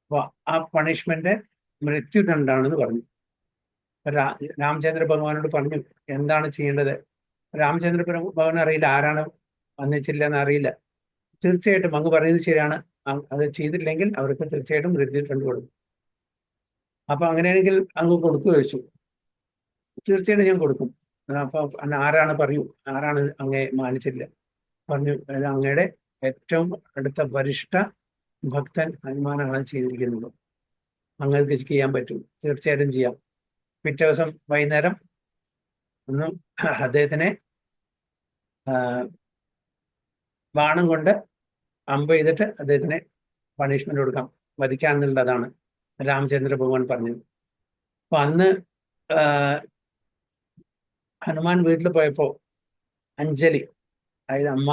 അപ്പൊ ആ പണിഷ്മെന്റ് മൃത്യുദണ്ഡാണെന്ന് പറഞ്ഞു. രാമചന്ദ്ര ഭഗവാനോട് പറഞ്ഞു എന്താണ് ചെയ്യേണ്ടത്. രാമചന്ദ്ര ഭഗവാൻ അറിയില്ല, ആരാണ് വന്നിച്ചില്ല എന്ന് അറിയില്ല. തീർച്ചയായിട്ടും അങ്ങ് പറയുന്നത് ശരിയാണ്, അത് ചെയ്തില്ലെങ്കിൽ അവർക്ക് തീർച്ചയായിട്ടും മൃത്യുദണ്ഡ് കൊടുക്കും. അപ്പൊ അങ്ങനെയാണെങ്കിൽ അങ്ങ് കൊടുക്കുക ചോദിച്ചു. തീർച്ചയായിട്ടും ഞാൻ കൊടുക്കും. അപ്പൊ ആരാണ് പറയൂ, ആരാണ് അങ്ങേ മാനിച്ചില്ല പറഞ്ഞു. അങ്ങയുടെ ഏറ്റവും അടുത്ത വരിഷ്ഠ ഭക്തൻ ഹനുമാനാണ് ചെയ്തിരിക്കുന്നത്, അങ്ങക്ക് ചെയ്യാൻ പറ്റും, തീർച്ചയായിട്ടും ചെയ്യാം. പിറ്റേ ദിവസം വൈകുന്നേരം ഒന്നും അദ്ദേഹത്തിനെ ബാണം കൊണ്ട് അമ്പ് ചെയ്തിട്ട് അദ്ദേഹത്തിന് പണിഷ്മെന്റ് കൊടുക്കാം, വധിക്കാന്നുള്ളതാണ് രാമചന്ദ്ര ഭഗവാൻ പറഞ്ഞത്. അപ്പൊ അന്ന് ഹനുമാൻ വീട്ടിൽ പോയപ്പോ അഞ്ജലി, അതായത് അമ്മ,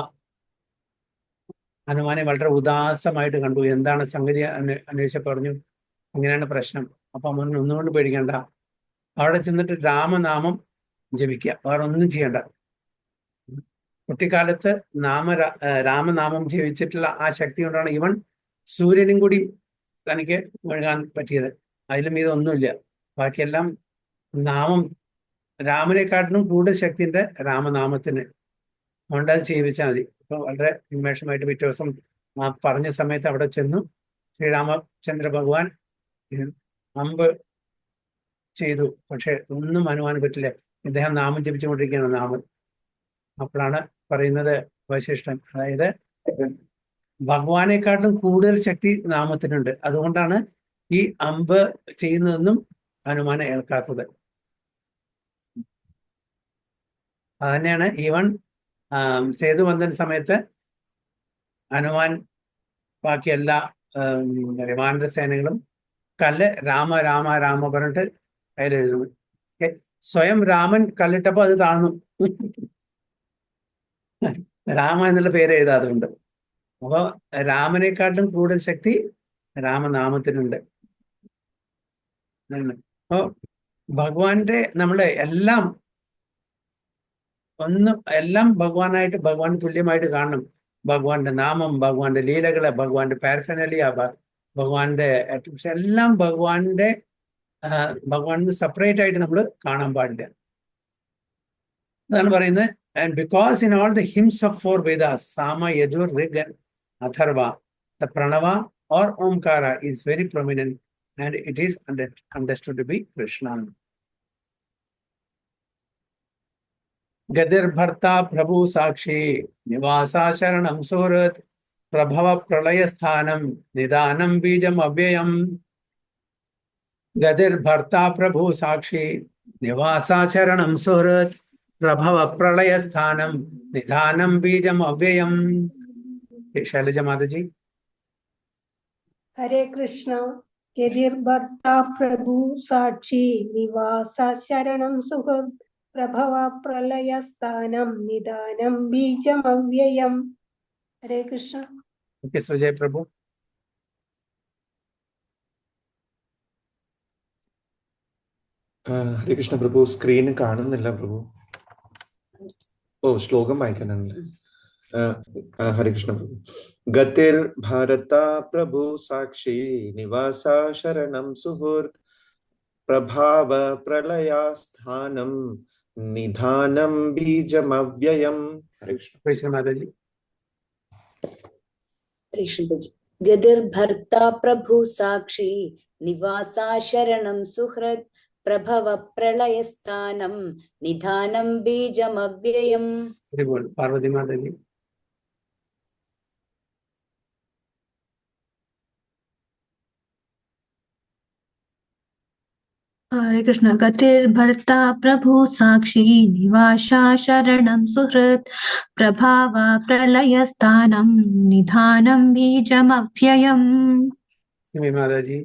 ഹനുമാനെ വളരെ ഉദാസമായിട്ട് കണ്ടു. എന്താണ് സംഗതി അന്വേഷിച്ച പറഞ്ഞു, ഇങ്ങനെയാണ് പ്രശ്നം. അപ്പൊ അമ്മ ഒന്നുകൊണ്ട് പേടിക്കണ്ട, അവിടെ ചെന്നിട്ട് രാമനാമം ജപിക്കുക, വേറെ ഒന്നും ചെയ്യണ്ട. കുട്ടിക്കാലത്ത് രാമനാമം ജപിച്ചിട്ടുള്ള ആ ശക്തി കൊണ്ടാണ് ഇവൻ സൂര്യനും കൂടി തനിക്ക് മുഴുകാൻ പറ്റിയത്. അതിലും ഇതൊന്നുമില്ല. ബാക്കിയെല്ലാം നാമം, രാമനെക്കാട്ടിലും കൂടുതൽ ശക്തിയുണ്ട് രാമനാമത്തിന്. അതുകൊണ്ട് അത് ചെയ്യിപ്പിച്ചാൽ മതി. അപ്പൊ വളരെ ഉന്മേഷമായിട്ട് പിറ്റേ ദിവസം ആ പറഞ്ഞ സമയത്ത് അവിടെ ചെന്നു. ശ്രീരാമചന്ദ്ര ഭഗവാൻ അമ്പ് ചെയ്തു, പക്ഷെ ഒന്നും ഹനുമാന് പറ്റില്ല. ഇദ്ദേഹം നാമം ജപിച്ചുകൊണ്ടിരിക്കുകയാണ്, നാമം. അപ്പോഴാണ് പറയുന്നത് വശിഷ്ഠൻ, അതായത് ഭഗവാനെക്കാട്ടിലും കൂടുതൽ ശക്തി നാമത്തിനുണ്ട്, അതുകൊണ്ടാണ് ഈ അമ്പ് ചെയ്യുന്നതൊന്നും ഹനുമാനെ ഏൽക്കാത്തത്. അതുതന്നെയാണ് ഈവൻ സേതുബന്ധൻ സമയത്ത് ഹനുമാൻ ബാക്കി എല്ലാ വാനര സേനകളും കല്ല് രാമ രാമ രാമ പറഞ്ഞിട്ട് കയ്യിലെഴുതുന്നു. സ്വയം രാമൻ കല്ലിട്ടപ്പോ അത് താഴ്ന്നു, രാമ എന്നുള്ള പേര് എഴുതാതുകൊണ്ട്. അപ്പൊ രാമനെക്കാട്ടിലും കൂടുതൽ ശക്തി രാമനാമത്തിനുണ്ട്. അപ്പൊ ഭഗവാന്റെ നമ്മളെ എല്ലാം എല്ലാം ഭഗവാനായിട്ട്, ഭഗവാന് തുല്യമായിട്ട് കാണണം. ഭഗവാന്റെ നാമം, ഭഗവാന്റെ ലീലകള്, ഭഗവാന്റെ പാരഫെർനാലിയ, ഭഗവാന്റെ എല്ലാം ഭഗവാന് സെപ്പറേറ്റ് ആയിട്ട് നമ്മൾ കാണാൻ പാടില്ല. അതാണ് പറയുന്നത്. And because in all the hymns of 4 Vedas, Sama, Yajur, Rig and Atharva, the Pranava or Omkara is very prominent and it is understood to be Krishna. Gadir Bharta Prabhu Sakshi, Nivasa Sharanam Surat, Prabhava Pralaya Sthanam, Nidanam Bijam Avyayam. Gadir Bharta Prabhu Sakshi, Nivasa Sharanam Surat, प्रभव प्रलय स्थानम निधानम बीजम अव्ययम. शैलजा माता जी. हरे कृष्ण. यदिर्भर्ता प्रभु साक्षी निवास शरणं सुहृद प्रभव प्रलय स्थानम निदानम बीजम अव्ययम. हरे कृष्ण. ओके, सुजय प्रभु. ഹരേ കൃഷ്ണ പ്രഭു, സ്ക്രീൻ കാണുന്നില്ല പ്രഭു. ഓ, ശ്ലോകം വായിക്കാനുണ്ട്. ഹരേ കൃഷ്ണ പ്രഭു. ഗതിർ ഭാരത പ്രഭു സാക്ഷി നിവാസ ശരണം സുഹൃത് പ്രഭാവ പ്രളയാസ്ഥാനം നിധാനം ബീജമവ്യയം. ഹരേ കൃഷ്ണ. കൃഷ്ണ മാതാജി. ഗതിർഭർത്താ പ്രഭു സാക്ഷി നിവാസാ ശരണം സുഹൃത് പ്രഭവ പ്രളയസ്ഥാനം നിധാനം ബീജമവ്യയം. Parvati Mataji. Hare Krishna. Gatir Bharta Prabhu Sakshi Nivasha Sharanam Suhrit Prabhava Pralayasthanam Nidhanam Bijam Avyayam. Simi Mataji.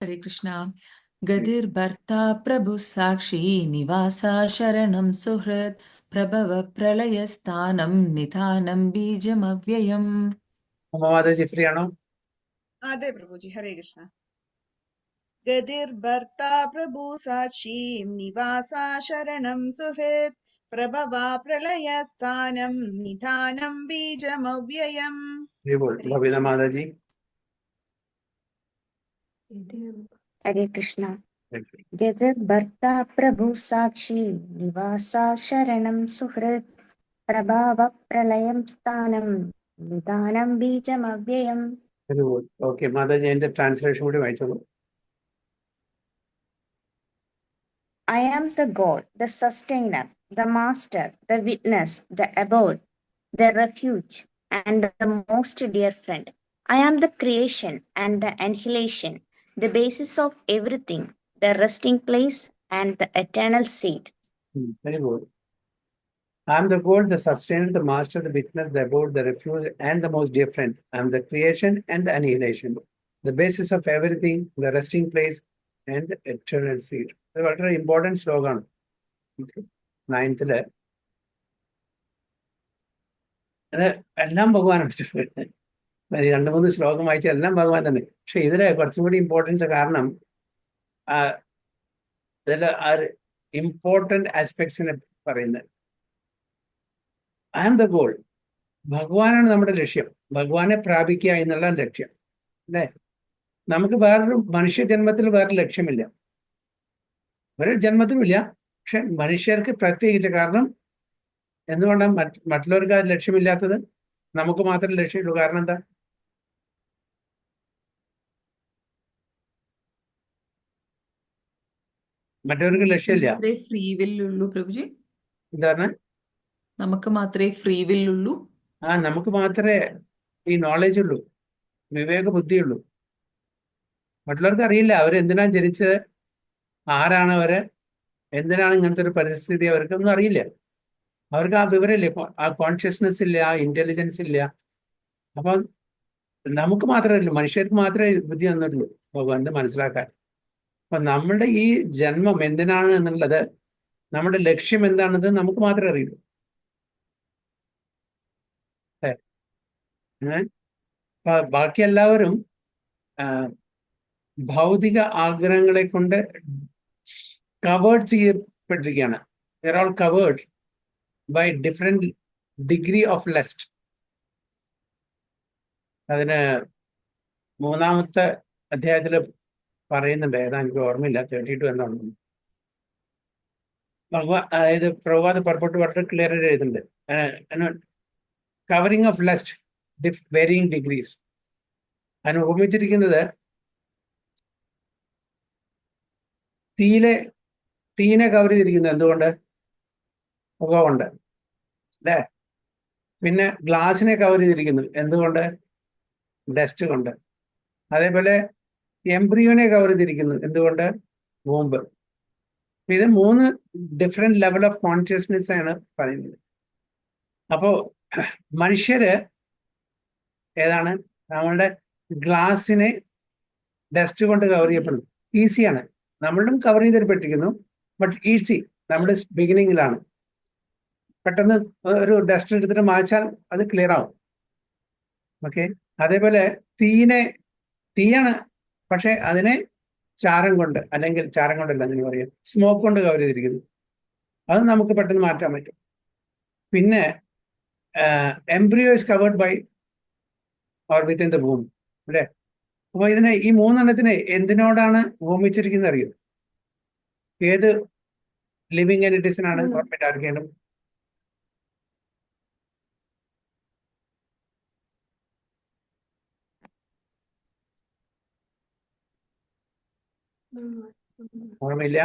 Hare Krishna. Gadir Bharta Prabhu Sakshi Nivasa Sharanam Suhrit Prabhava Pralayasthanam Nidhanam Bijam Avyayam. Mataji free ആണോ? അതെ പ്രഭുജി. ഹരേ കൃഷ്ണ. ഗതിർ ഭർത്താ പ്രഭു സാക്ഷി നിവാസാ ശരണം സുഹൃത് പ്രഭവ പ്രളയസ്ഥാനം നിധാനം ബീജമവ്യയം. Babita Mataji. Hare Krishna. Gadir Bharta Prabhu Sakshi Nivasa Sharanam Suhrit Prabhava Pralayam Sthanam Nidhanam Bijam Avyayam. Okay Mataji, എന്റെ ട്രാൻസ്ലേഷൻ കൂടി വായിച്ചോളൂ. I am the God, the sustainer, the master, the witness, the abode, the refuge, and the most dear friend. I am the creation and the annihilation, the basis of everything, the resting place and the eternal seat. Very good. I am the God, the sustainer, the master, the witness, the abode, the refuge, and the most dear friend. I am the creation and the annihilation, the basis of everything, the resting place, and the eternal seed. ഇത് വളരെ ഇമ്പോർട്ടൻറ്റ് ശ്ലോകമാണ്. 9th അത് എല്ലാം ഭഗവാനാണ്. 2-3 ശ്ലോകം വായിച്ച എല്ലാം ഭഗവാൻ തന്നെ. പക്ഷെ ഇതിലെ കുറച്ചും കൂടി ഇമ്പോർട്ടൻസ് കാരണം ഇതിൽ ഇമ്പോർട്ടൻറ്റ് ആസ്പെക്ട്സിനെ പറയുന്നത്. I am the goal. ഭഗവാനാണ് നമ്മുടെ ലക്ഷ്യം. ഭഗവാനെ പ്രാപിക്കുക എന്നുള്ള ലക്ഷ്യം അല്ലേ? നമുക്ക് വേറൊരു മനുഷ്യ ജന്മത്തിൽ വേറെ ലക്ഷ്യമില്ല, ഒരു ജന്മത്തിനുമില്ല. പക്ഷെ മനുഷ്യർക്ക് പ്രത്യേകിച്ച്. കാരണം എന്തുകൊണ്ടാണ് മറ്റുള്ളവർക്ക് അത് ലക്ഷ്യമില്ലാത്തത്? നമുക്ക് മാത്രം ലക്ഷ്യമുള്ളൂ. കാരണം എന്താ? മറ്റവർക്ക് ലക്ഷ്യമില്ല. ഫ്രീ വില്ലുള്ളൂ പ്രഭുജി. എന്താണ്? നമുക്ക് മാത്രമേ ഫ്രീ വില്ലുള്ളൂ. നമുക്ക് മാത്രമേ ഈ നോളജ് ഉള്ളൂ, വിവേക ബുദ്ധിയുള്ളൂ. മറ്റുള്ളവർക്ക് അറിയില്ല അവരെന്തിനാണ് ജനിച്ചത്, ആരാണ് അവര്, എന്തിനാണ് ഇങ്ങനത്തെ ഒരു പരിസ്ഥിതി, അവർക്കൊന്നും അറിയില്ല. അവർക്ക് ആ വിവരമില്ല, ആ കോൺഷ്യസ്നെസ് ഇല്ല, ആ ഇന്റലിജൻസ് ഇല്ല. അപ്പം നമുക്ക് മാത്രമല്ല, മനുഷ്യർക്ക് മാത്രമേ ബുദ്ധി തന്നിട്ടുള്ളൂ ഭഗവാൻ മനസ്സിലാക്കാൻ. അപ്പൊ നമ്മളുടെ ഈ ജന്മം എന്തിനാണ് എന്നുള്ളത്, നമ്മുടെ ലക്ഷ്യം എന്താണെന്നത് നമുക്ക് മാത്രമേ അറിയൂ. ബാക്കി എല്ലാവരും ഭൗതിക ആഗ്രഹങ്ങളെ കൊണ്ട് കവേർഡ് ചെയ്യപ്പെട്ടിരിക്കുകയാണ്. They are all covered by different degree of lust. അതിന് 3-ാമത്തെ അധ്യായത്തിൽ പറയുന്നുണ്ട്, ഏതാ എനിക്ക് ഓർമ്മയില്ല, 32 എന്നാണ് ഭഗവാൻ. അതായത് പ്രഭാത പർപ്പോട്ട് വളരെ ക്ലിയർ ആയിട്ട് എഴുതുന്നുണ്ട്. Covering of lust varying degrees. അതിന് ഉപമിച്ചിരിക്കുന്നത് തീനെ കവർ ചെയ്തിരിക്കുന്നത് എന്തുകൊണ്ട്? പുക കൊണ്ട് അല്ലേ? പിന്നെ ഗ്ലാസിനെ കവർ ചെയ്തിരിക്കുന്നു എന്തുകൊണ്ട്? ഡസ്റ്റ് കൊണ്ട്. അതേപോലെ എംബ്രിയോനെ കവർ ചെയ്തിരിക്കുന്നു എന്തുകൊണ്ട്? ബോംബ്. ഇത് 3 ഡിഫറെന്റ് ലെവൽ ഓഫ് കോൺഷ്യസ്നെസ് ആണ് പറയുന്നത്. അപ്പോ മനുഷ്യര് ഏതാണ്? നമ്മളുടെ ഗ്ലാസിനെ ഡസ്റ്റ് കൊണ്ട് കവർ ചെയ്യപ്പെടുന്നു. ഈസിയാണ്, നമ്മളും കവർ ചെയ്തിരിപ്പെട്ടിരിക്കുന്നു. ബട്ട് ഈസി, നമ്മുടെ ബിഗിനിങ്ങിലാണ്. പെട്ടെന്ന് ഒരു ഡസ്റ്റ് എടുത്തിട്ട് മായ്ച്ചാൽ അത് ക്ലിയർ ആവും. ഓക്കെ. അതേപോലെ തീയാണ്, പക്ഷെ അതിനെ ചാരം കൊണ്ട്, അല്ലെങ്കിൽ ചാരം കൊണ്ടല്ല, അതിന് പറയാം സ്മോക്ക് കൊണ്ട് കവർ ചെയ്തിരിക്കുന്നു. അത് നമുക്ക് പെട്ടെന്ന് മാറ്റാൻ പറ്റും. പിന്നെ embryo is covered by or within the womb അല്ലേ? അപ്പൊ ഇതിനെ ഈ 3 എണ്ണത്തിനെ എന്തിനോടാണ് ഉപമിച്ചിരിക്കുന്നത് അറിയോ? ഏത് ലിവിങ് എനിറ്റീസിനാണ് ഓർമ്മ ആർക്കെങ്കിലും? ഓർമ്മയില്ല?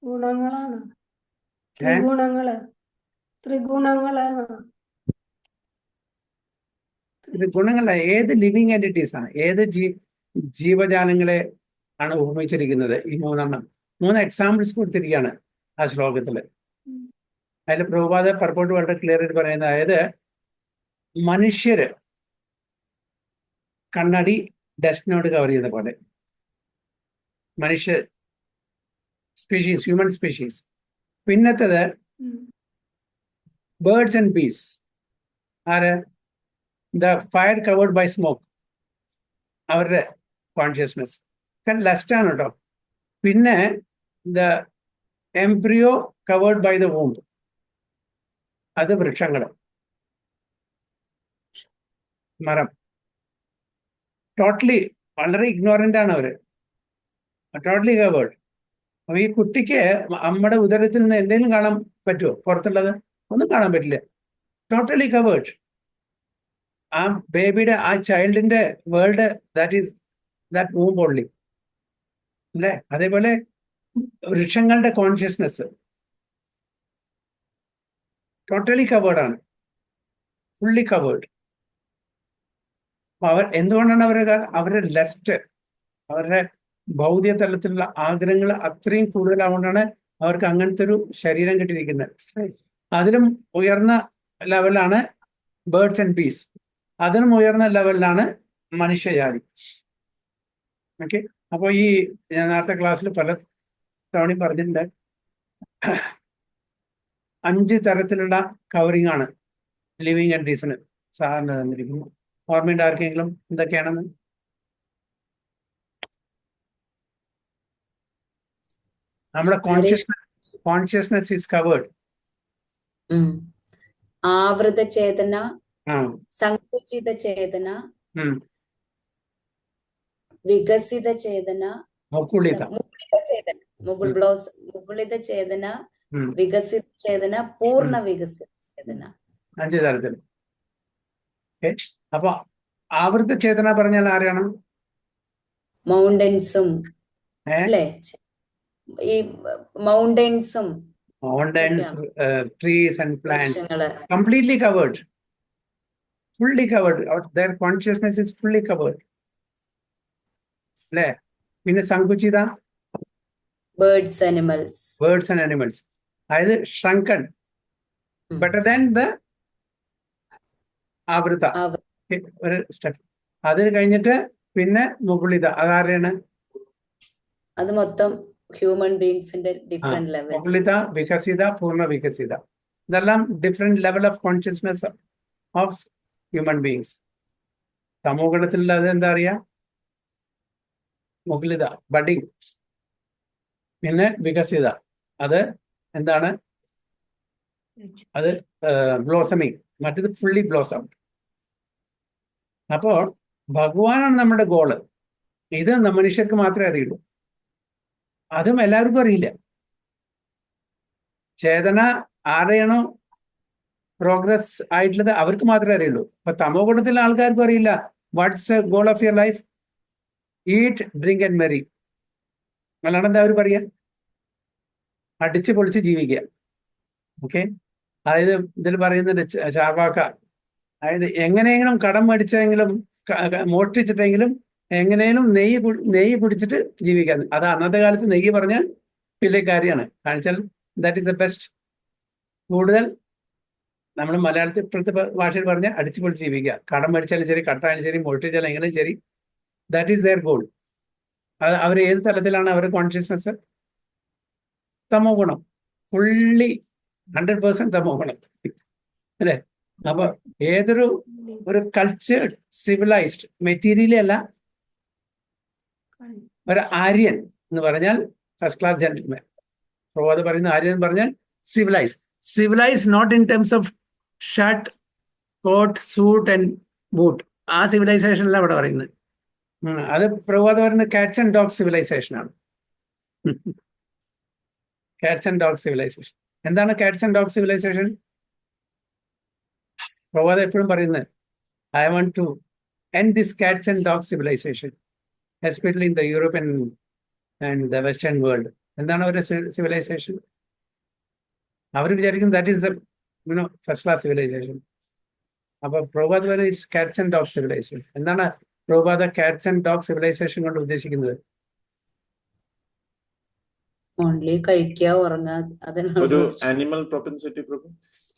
ഗുണങ്ങളാണ്. ഏ ത്രിഗുണങ്ങളാണ്. ഇത് ഗുണങ്ങളല്ല, ഏത് ലിവിങ് എൻറ്റിറ്റീസ് ആണ്, ഏത് ജീവജാലങ്ങളെ ആണ് ഉപമിച്ചിരിക്കുന്നത്? ഈ 3 എക്സാമ്പിൾസ് കൊടുത്തിരിക്കുകയാണ് ആ ശ്ലോകത്തില്. അതിൽ പ്രഭുപാദ പർപ്പോട്ട് വളരെ ക്ലിയർ ആയിട്ട് പറയുന്നത്, അതായത് മനുഷ്യര് കണ്ണടി ഡസ്റ്റിനോട് കവർ ചെയ്യുന്ന പോലെ മനുഷ്യ സ്പീഷീസ്, ഹ്യൂമൻ സ്പീഷീസ്. പിന്നത്തത് birds and bees are the fire covered by smoke, അവരുടെ കോൺഷ്യസ്നെസ് ലസ്റ്റാണ് കേട്ടോ. പിന്നെ the embryo covered by the womb, അത് വൃക്ഷങ്ങൾ, മരം. ടോട്ടലി വളരെ ഇഗ്നോറൻ്റ് ആണ് അവര്, ടോട്ടലി കവേർഡ്. അപ്പൊ ഈ കുട്ടിക്ക് നമ്മുടെ ഉദരത്തിൽ നിന്ന് എന്തെങ്കിലും കാണാൻ പറ്റുമോ? പുറത്തുള്ളത് ഒന്നും കാണാൻ പറ്റില്ല, ടോട്ടലി കവേർഡ്. ആ ബേബിയുടെ, ആ ചൈൽഡിന്റെ വേൾഡ് ദാറ്റ് വൂംബ് ഓൺലി അല്ലേ? അതേപോലെ വൃക്ഷങ്ങളുടെ കോൺഷ്യസ്നെസ് ടോട്ടലി കവേർഡ് ആണ്, ഫുള്ളി കവേർഡ്. അവർ എന്തുകൊണ്ടാണ് അവരുടെ ലസ്റ്റ്, അവരുടെ ഭൗതിക തലത്തിലുള്ള ആഗ്രഹങ്ങൾ അത്രയും കൂടുതലാവുകൊണ്ടാണ് അവർക്ക് അങ്ങനത്തെ ഒരു ശരീരം കിട്ടിയിരിക്കുന്നത്. അതിലും ഉയർന്ന ലെവലാണ് ബേർഡ്സ് ആൻഡ് ബീസ്, അതിനും ഉയർന്ന ലെവലിലാണ് മനുഷ്യജാതി. ഓക്കെ, അപ്പോൾ ഈ ഞാൻ നേരത്തെ ക്ലാസ്സിൽ പല തവണയും പറഞ്ഞിട്ടുണ്ട്, 5 തരത്തിലുള്ള കവറിംഗ് ആണ് ലിവിങ് എൻറ്റിറ്റീസിന് സാധാരണ തന്നിരിക്കുന്നത്. ഓർമ്മയുണ്ട് ആർക്കെങ്കിലും എന്തൊക്കെയാണെന്ന്? നമ്മുടെ കോൺഷ്യസ്നെസ് ഈസ് കവേർഡ്. ആവൃത ചേതന, ആ സങ്കുചിത ചേതന, ഉം വികസിത ചേതന, മുകുളിത ചേതന, മുകുളിത ചേതന, ഉം വികസിത ചേതന, പൂർണ്ണ വികസിത ചേതന. 5 തരത്തിൽ. അപ്പൊ ആവൃത്ത ചേതന പറഞ്ഞാൽ ആരെയാണ്? മൗണ്ടൻസും അല്ലേ? ഈ മൗണ്ടൻസും trees and plants completely covered, fully covered. Their consciousness is fully covered അല്ലേ? പിന്നെ സങ്കുചിത, ബേർഡ്സ് ആൻഡ് അനിമൽസ്, അതായത് shrunken, better than the ആവൃത്ത. ഒരു സ്റ്റെപ്പ്. അത് കഴിഞ്ഞിട്ട് പിന്നെ മുകുളിത, അതാരെയാണ്? അത് മൊത്തം ഹ്യൂമൻ ബീങ്സിന്റെ ഡിഫറെന്റ് ലെവൽസ്. മുകുളിത, വികസിത, പൂർണ്ണ വികസിത, ഇതെല്ലാം different level of consciousness of human beings. തമോ ഗുണത്തിലുള്ള അത് എന്താ അറിയാ? മുകുളിത, ബഡിങ്. പിന്നെ വികസിത, അത് എന്താണ്? അത് ബ്ലോസമിങ്, മറ്റത് ഫുള്ളി ബ്ലോസം. അപ്പോൾ ഭഗവാനാണ് നമ്മുടെ ഗോള്. ഇത് മനുഷ്യർക്ക് മാത്രമേ അറിയുള്ളൂ, അതും എല്ലാവർക്കും അറിയില്ല. ചേതന ആരെയാണോ പ്രോഗ്രസ് ആയിട്ടുള്ളത് അവർക്ക് മാത്രമേ അറിയുള്ളൂ. ഇപ്പൊ തമോ ഗുണത്തിലെ ആൾക്കാർക്കും അറിയില്ല what's goal of your life, eat, drink and merry. അല്ലാണ്ട് എന്താ അവർ പറയാ? അടിച്ച് പൊളിച്ച് ജീവിക്കുക. ഓക്കെ, അതായത് ഇതിൽ പറയുന്നുണ്ട് ചാർവാക്ക, അതായത് എങ്ങനെയെങ്കിലും കടം മേടിച്ചെങ്കിലും മോഷ്ടിച്ചിട്ടെങ്കിലും എങ്ങനെയും നെയ്യ് പിടിച്ചിട്ട് ജീവിക്കാൻ. അത് അന്നത്തെ കാലത്ത് നെയ്യ് പറഞ്ഞാൽ വലിയ കാര്യമാണ്. കാണിച്ചാൽ ദാറ്റ് ഈസ് ദ ബെസ്റ്റ്. കൂടുതൽ നമ്മൾ മലയാളത്തിൽ ഇപ്പോഴത്തെ ഭാഷയിൽ പറഞ്ഞാൽ അടിച്ചു പൊളിച്ച് ജീവിക്കുക. കടം മേടിച്ചാലും ശരി, കട്ടായാലും ശരി, മോഷ്ടിച്ചാലും എങ്ങനെയും ശരി, ദാറ്റ് ഈസ് ദെയർ ഗോൾ. അത് അവർ ഏത് തലത്തിലാണ് അവരുടെ കോൺഷ്യസ്നെസ്? തമോ ഗുണം, ഫുള്ളി 100% തമോ ഗുണം അല്ലേ? അപ്പൊ ഒരു കൾച്ചേർഡ് സിവിലൈസ്ഡ് മെറ്റീരിയലി അല്ല, ഒരു ആര്യൻ എന്ന് പറഞ്ഞാൽ ഫസ്റ്റ് ക്ലാസ് ജെന്റിൽമാൻ. പ്രവാദ പറയുന്ന ആര്യൻ എന്ന് പറഞ്ഞാൽ civilise not in terms of shirt, coat, suit and boot. ആ സിവിലൈസേഷനല്ല അവിടെ പറയുന്നത്. അത് പ്രവാദ പറയുന്നത് കാറ്റ്സ് ആൻഡ് ഡോഗ് സിവിലൈസേഷൻ ആണ്. Cats and dog civilisation. എന്താണ് കാറ്റ്സ് ആൻഡ് ഡോഗ് സിവിലൈസേഷൻ? പ്രവാദ എപ്പോഴും പറയുന്നത്, I want to end this cats and dog civilisation. Especially in the European and the western world. എന്താണ് അവരുടെ സിവിലൈസേഷൻ? അവർ വിചാരിക്കും that is the first class civilisation. അപ്പൊ പ്രഭുപാദ് പറയുന്നത് it's Katz and dog civilisation. എന്താണ് Prabhupada cats and dog civilization കൊണ്ട് ഉദ്ദേശിക്കുന്നത്? ഓൺലി കഴിക്കുക, ഉറങ്ങുക, അതിനാണ് ഒരു animal propensity, Prabhu.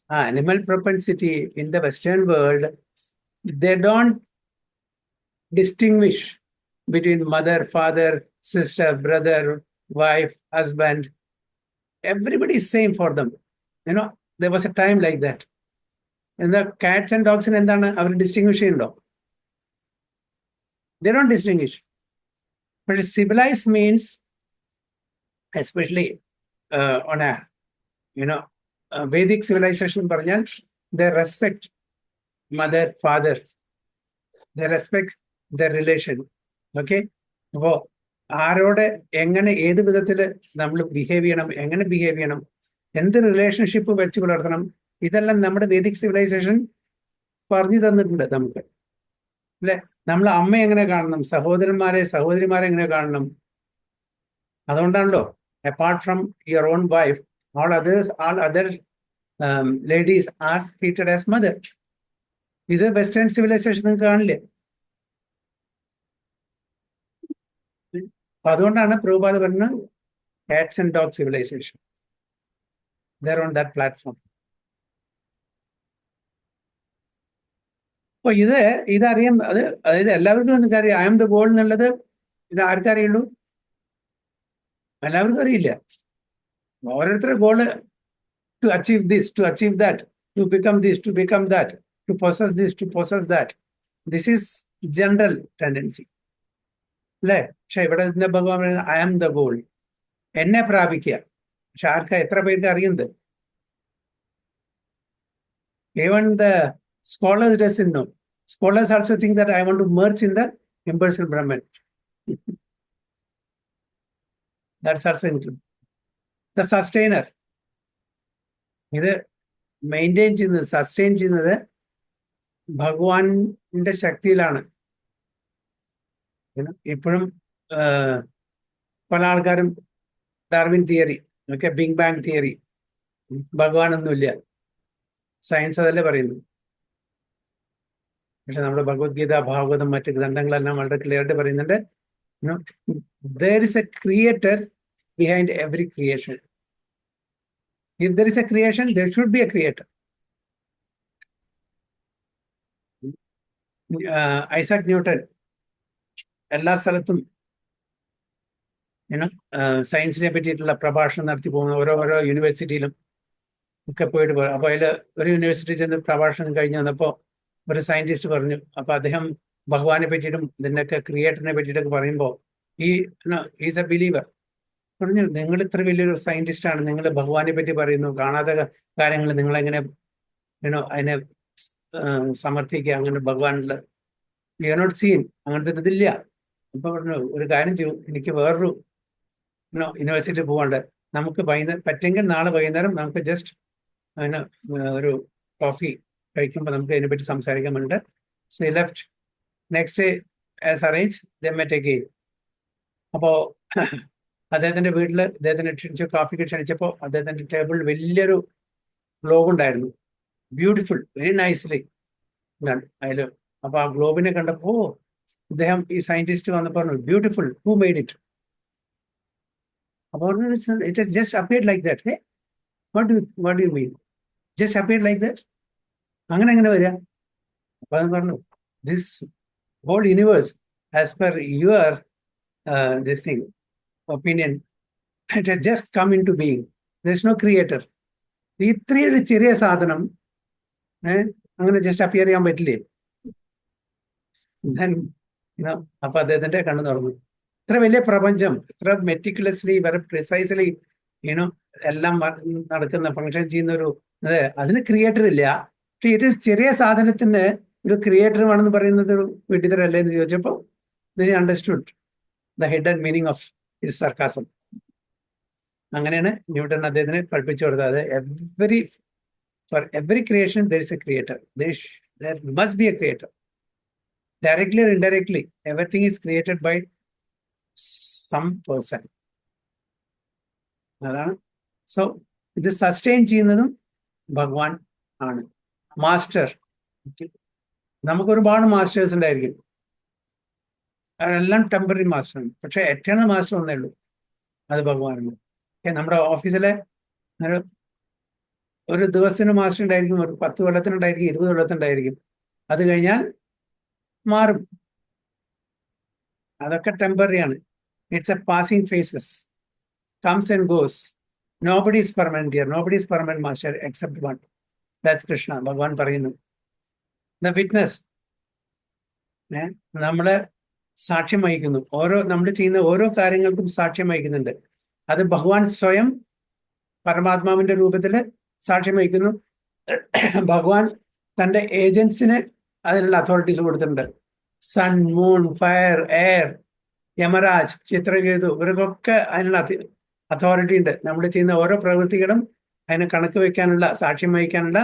Animal propensity in the Western world, they don't distinguish between mother, father, sister, brother, wife, husband. Everybody is same for them. There was a time like that. And the cats and dogs, എന്താണ് അവർ ഡിസ്റ്റിങ്വിഷ് ചെയ്യുന്നുണ്ടോ? They don't distinguish. But civilized means, especially on a Vedic civilization പറഞ്ഞാൽ they respect mother, father, they respect their relation. Okay? അപ്പോ ആരോട് എങ്ങനെ ഏത് വിധത്തിൽ നമ്മൾ ബിഹേവ് ചെയ്യണം, എങ്ങനെ ബിഹേവ് ചെയ്യണം, എന്ത് റിലേഷൻഷിപ്പ് വെച്ച് പുലർത്തണം, ഇതെല്ലാം നമ്മുടെ വേദിക് സിവിലൈസേഷൻ പറഞ്ഞു തന്നിട്ടുണ്ട് നമുക്ക്. അല്ലെ? നമ്മൾ അമ്മ എങ്ങനെ കാണണം, സഹോദരന്മാരെ സഹോദരിമാരെ എങ്ങനെ കാണണം. അതുകൊണ്ടാണല്ലോ apart from your own wife, all other ladies are treated as mother. ഇത് വെസ്റ്റേൺ സിവിലൈസേഷൻ നിങ്ങൾക്ക് കാണില്ലേ? അപ്പൊ അതുകൊണ്ടാണ് പ്രഭുപാദ് പറഞ്ഞത് cats and dog civilisation. They're on that platform. അപ്പൊ ഇതറിയാം. അതായത് എല്ലാവർക്കും നിങ്ങൾക്ക് അറിയാം ഐ എം ദ ഗോൾ എന്നുള്ളത്. ഇത് ആർക്കറിയുള്ളൂ? എല്ലാവർക്കും അറിയില്ല. ഓരോരുത്തരുടെ goal to achieve this, to achieve that, to become this, to become that, to possess this, to possess that. This is general tendency അല്ലേ? പക്ഷെ ഇവിടെ ഭഗവാൻ പറയുന്നത് ഐ ആം ദ ഗോൾ, എന്നെ പ്രാപിക്കുക. പക്ഷെ ആർക്കാ, എത്ര പേർക്ക് അറിയുന്നത്? Even the scholars doesn't know. Scholars also think that I want to merge in the impersonal Brahman. That's also included. The sustainer. ഇത് മെയിൻറ്റെയിൻ ചെയ്യുന്നത്, സസ്റ്റെയിൻ ചെയ്യുന്നത് ഭഗവാന്റെ ശക്തിയിലാണ്. ഇപ്പോഴും പല ആൾക്കാരും Darwin theory, big bang theory, ഭഗവാനൊന്നുമില്ല, സയൻസ് അതല്ലേ പറയുന്നു. പക്ഷെ നമ്മുടെ ഭഗവത്ഗീത, ഭാഗവതം, മറ്റ് ഗ്രന്ഥങ്ങളെല്ലാം വളരെ ക്ലിയർ ആയിട്ട് പറയുന്നുണ്ട്, there is a creator behind every creation. If there is a creation, there should be a creator. Isaac Newton എല്ലാ സ്ഥലത്തും സയൻസിനെ പറ്റിയിട്ടുള്ള പ്രഭാഷണം നടത്തി പോകുന്ന ഓരോ യൂണിവേഴ്സിറ്റിയിലും ഒക്കെ പോയിട്ട് പോകും. അപ്പോൾ അതിൽ ഒരു യൂണിവേഴ്സിറ്റി ചെന്ന് പ്രഭാഷണം കഴിഞ്ഞ് വന്നപ്പോൾ ഒരു സയന്റിസ്റ്റ് പറഞ്ഞു, അപ്പൊ അദ്ദേഹം ഭഗവാനെ പറ്റിയിട്ടും ഇതിൻ്റെയൊക്കെ ക്രിയേറ്ററിനെ പറ്റിയിട്ടൊക്കെ പറയുമ്പോൾ ഈസ് എ ബിലീവർ പറഞ്ഞു, നിങ്ങൾ ഇത്ര വലിയൊരു സയന്റിസ്റ്റാണ്, നിങ്ങൾ ഭഗവാനെ പറ്റി പറയുന്നു, കാണാത്ത കാര്യങ്ങൾ നിങ്ങളെങ്ങനെ അതിനെ സമർത്ഥിക്കുക, അങ്ങനെ ഭഗവാനുള്ള യു ആർ നോട്ട് സീൻ, അങ്ങനത്തെ ഇതില്ല. അപ്പൊ പറഞ്ഞു, ഒരു കാര്യം ചെയ്യൂ, എനിക്ക് വേറൊരു യൂണിവേഴ്സിറ്റി പോകാണ്ട്, നമുക്ക് പറ്റുമെങ്കിൽ നാളെ വൈകുന്നേരം നമുക്ക് ജസ്റ്റ് ഒരു കോഫി കഴിക്കുമ്പോൾ നമുക്ക് അതിനെപ്പറ്റി സംസാരിക്കാൻ വേണ്ടിയിട്ട്. So he left. Next day as arrange they met again. അപ്പോൾ അദ്ദേഹത്തിന്റെ വീട്ടിൽ അദ്ദേഹത്തിന് ക്ഷണിച്ചു, കാഫിക്ക് ക്ഷണിച്ചപ്പോൾ അദ്ദേഹത്തിന്റെ ടേബിളിൽ വലിയൊരു ഗ്ലോബ് ഉണ്ടായിരുന്നു, ബ്യൂട്ടിഫുൾ, വെരി നൈസ്ലി അതിൽ. അപ്പൊ ആ ഗ്ലോബിനെ കണ്ടപ്പോ അദ്ദേഹം, ഈ സയന്റിസ്റ്റ് വന്നപ്പോൾ പറഞ്ഞു, ബ്യൂട്ടിഫുൾ, ഹൂ മെയ്ഡ് ഇറ്റ്? അപ്പോൾ it has just appeared like that. What do you mean just appeared like that? അങ്ങനെ എങ്ങനെ വരിക? അപ്പൊ അത് പറഞ്ഞു, this whole universe as per your this thing opinion, it has just come into being, there is no creator. ഇത്രയൊരു ചെറിയ സാധനം അങ്ങനെ ജസ്റ്റ് അപ്പിയർ ചെയ്യാൻ പറ്റില്ലേ? അപ്പൊ അദ്ദേഹത്തിന്റെ കണ്ണു തുറന്നു. ഇത്ര വലിയ പ്രപഞ്ചം, ഇത്ര മെറ്റിക്കുലസ്ലി, വളരെ പ്രിസൈസ്ലി എല്ലാം നടക്കുന്ന, ഫങ്ഷൻ ചെയ്യുന്ന ഒരു അതിന് ക്രിയേറ്റർ ഇല്ല. പക്ഷെ ഇത് ചെറിയ സാധനത്തിന് ഒരു ക്രിയേറ്റർ വേണമെന്ന് പറയുന്നത് ഒരു വിഡിതരല്ലേ എന്ന് ചോദിച്ചപ്പോൾ they understood the hidden meaning of his sarcasm. അങ്ങനെയാണ് ന്യൂട്ടൺ അദ്ദേഹത്തിന് പഠിപ്പിച്ചു കൊടുത്തത്. For every creation there is a creator. There must be a creator. Directly or indirectly, everything is created by some person. അതാണ്. സോ ഇത് സസ്റ്റെയിൻ ചെയ്യുന്നതും ഭഗവാൻ ആണ്. മാസ്റ്റർ, നമുക്ക് ഒരുപാട് മാസ്റ്റേഴ്സ് ഉണ്ടായിരിക്കും, അതെല്ലാം ടെമ്പററി മാസ്റ്ററാണ്. പക്ഷെ എറ്റേണൽ മാസ്റ്റർ ഒന്നേ ഉള്ളൂ, അത് ഭഗവാനാണ്. നമ്മുടെ ഓഫീസിലെ ഒരു ദിവസത്തിന് മാസ്റ്റർ ഉണ്ടായിരിക്കും, ഒരു 10 കൊല്ലത്തിനുണ്ടായിരിക്കും, 20 കൊല്ലത്തിനുണ്ടായിരിക്കും. അത് കഴിഞ്ഞാൽ മാറും. അതൊക്കെ ടെമ്പററി ആണ്. It's a passing phases, comes and goes. Nobody is permanent here, nobody is permanent master except one. That's Krishna. ഭഗവാൻ പറയുന്നു ദ വിറ്റ്നസ്. നമ്മള് സാക്ഷ്യം വഹിക്കുന്നു, നമ്മൾ ചെയ്യുന്ന ഓരോ കാര്യങ്ങൾക്കും സാക്ഷ്യം വഹിക്കുന്നുണ്ട്. അത് ഭഗവാൻ സ്വയം പരമാത്മാവിന്റെ രൂപത്തില് സാക്ഷ്യം വഹിക്കുന്നു. ഭഗവാൻ തന്റെ ഏജൻസിന് അതിനുള്ള അതോറിറ്റീസ് കൊടുത്തിട്ടുണ്ട്. Sun, moon, fire, air, Yamaraj, Chitraketu, ഇവർക്കൊക്കെ അതിനുള്ള അതോറിറ്റി ഉണ്ട്. നമ്മൾ ചെയ്യുന്ന ഓരോ പ്രവൃത്തികളും അതിന് കണക്ക് വെക്കാനുള്ള, സാക്ഷ്യം വഹിക്കാനുള്ള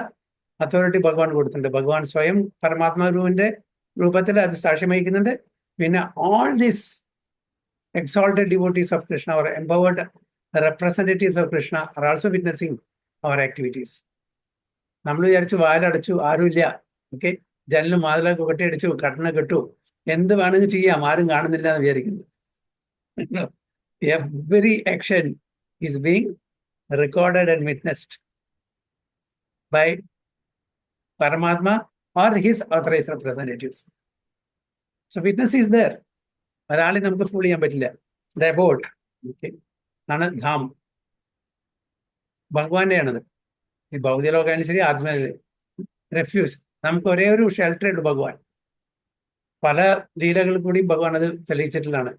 അതോറിറ്റി ഭഗവാൻ കൊടുത്തിട്ടുണ്ട്. ഭഗവാൻ സ്വയം പരമാത്മാവിന്റെ രൂപത്തിൽ അത് സാക്ഷ്യം വഹിക്കുന്നുണ്ട്. പിന്നെ all these exalted devotees of Krishna or empowered representatives of Krishna are also witnessing our activities. നമ്മൾ വിചാരിച്ചു വാലടച്ചു, ആരുമില്ല, ഓക്കെ, ജനലും വാതിലൊക്കെ കൊട്ടിയടിച്ചു, കട്ടണ കെട്ടു, എന്ത് വേണമെങ്കിൽ ചെയ്യാം, ആരും കാണുന്നില്ല എന്ന് വിചാരിക്കുന്നു. Every action is being recorded and witnessed by Paramatma or his authorized representatives. So witness is there. ഒരാളെ നമുക്ക് ഫൂൾ ചെയ്യാൻ പറ്റില്ല. ദ അബോർഡ്, ഓക്കെ, ആണ് ധാം, ഭഗവാന്റെ ആണത്. ഈ ഭൗതിക ലോകമായാലും ശരി, ആത്മ റെഫ്യൂസ്, നമുക്ക് ഒരേ ഒരു ഷെൽട്ടർ ഉണ്ട് ഭഗവാൻ. പല ലീലകളിൽ കൂടി ഭഗവാൻ അത് തെളിയിച്ചിട്ടുള്ളതാണ്.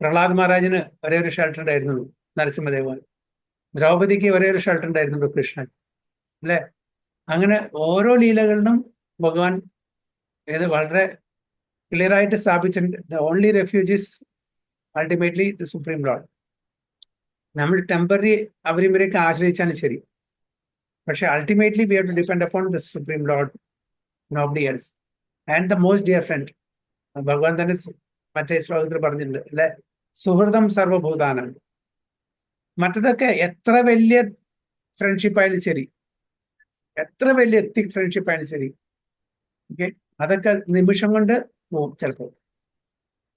പ്രഹ്ലാദ് മഹാരാജിന് ഒരേ ഒരു ഷെൽട്ടർ ഉണ്ടായിരുന്നുള്ളൂ, നരസിംഹദേവൻ. ദ്രൗപദിക്ക് ഒരേ ഒരു ഷെൽട്ടർ ഉണ്ടായിരുന്നുള്ളൂ, കൃഷ്ണൻ, അല്ലെ? അങ്ങനെ ഓരോ ലീലകളിലും ഭഗവാൻ ഇത് വളരെ ക്ലിയർ ആയിട്ട് സ്ഥാപിച്ചിട്ടുണ്ട്. The only refuge is ultimately the supreme lord. നമ്മൾ ടെമ്പററി അവരും ഇവരെയൊക്കെ ആശ്രയിച്ചാലും ശരി, പക്ഷെ ultimately we have to depend upon the supreme lord, nobody else. And the most dear friend, ഭഗവാൻ തന്നെ മറ്റേ ശ്ലോകത്തിൽ പറഞ്ഞിട്ടുണ്ട്, അല്ലെ? സുഹൃതം സർവഭൂതാനാണ്. മറ്റതൊക്കെ എത്ര വലിയ ഫ്രണ്ട്ഷിപ്പ് ആയാലും ശരി, എത്ര വലിയ എത്തിക് ഫ്രണ്ട്ഷിപ്പ് ആയാലും ശരി, ഓക്കെ, അതൊക്കെ നിമിഷം കൊണ്ട് പോകും. ചിലപ്പോൾ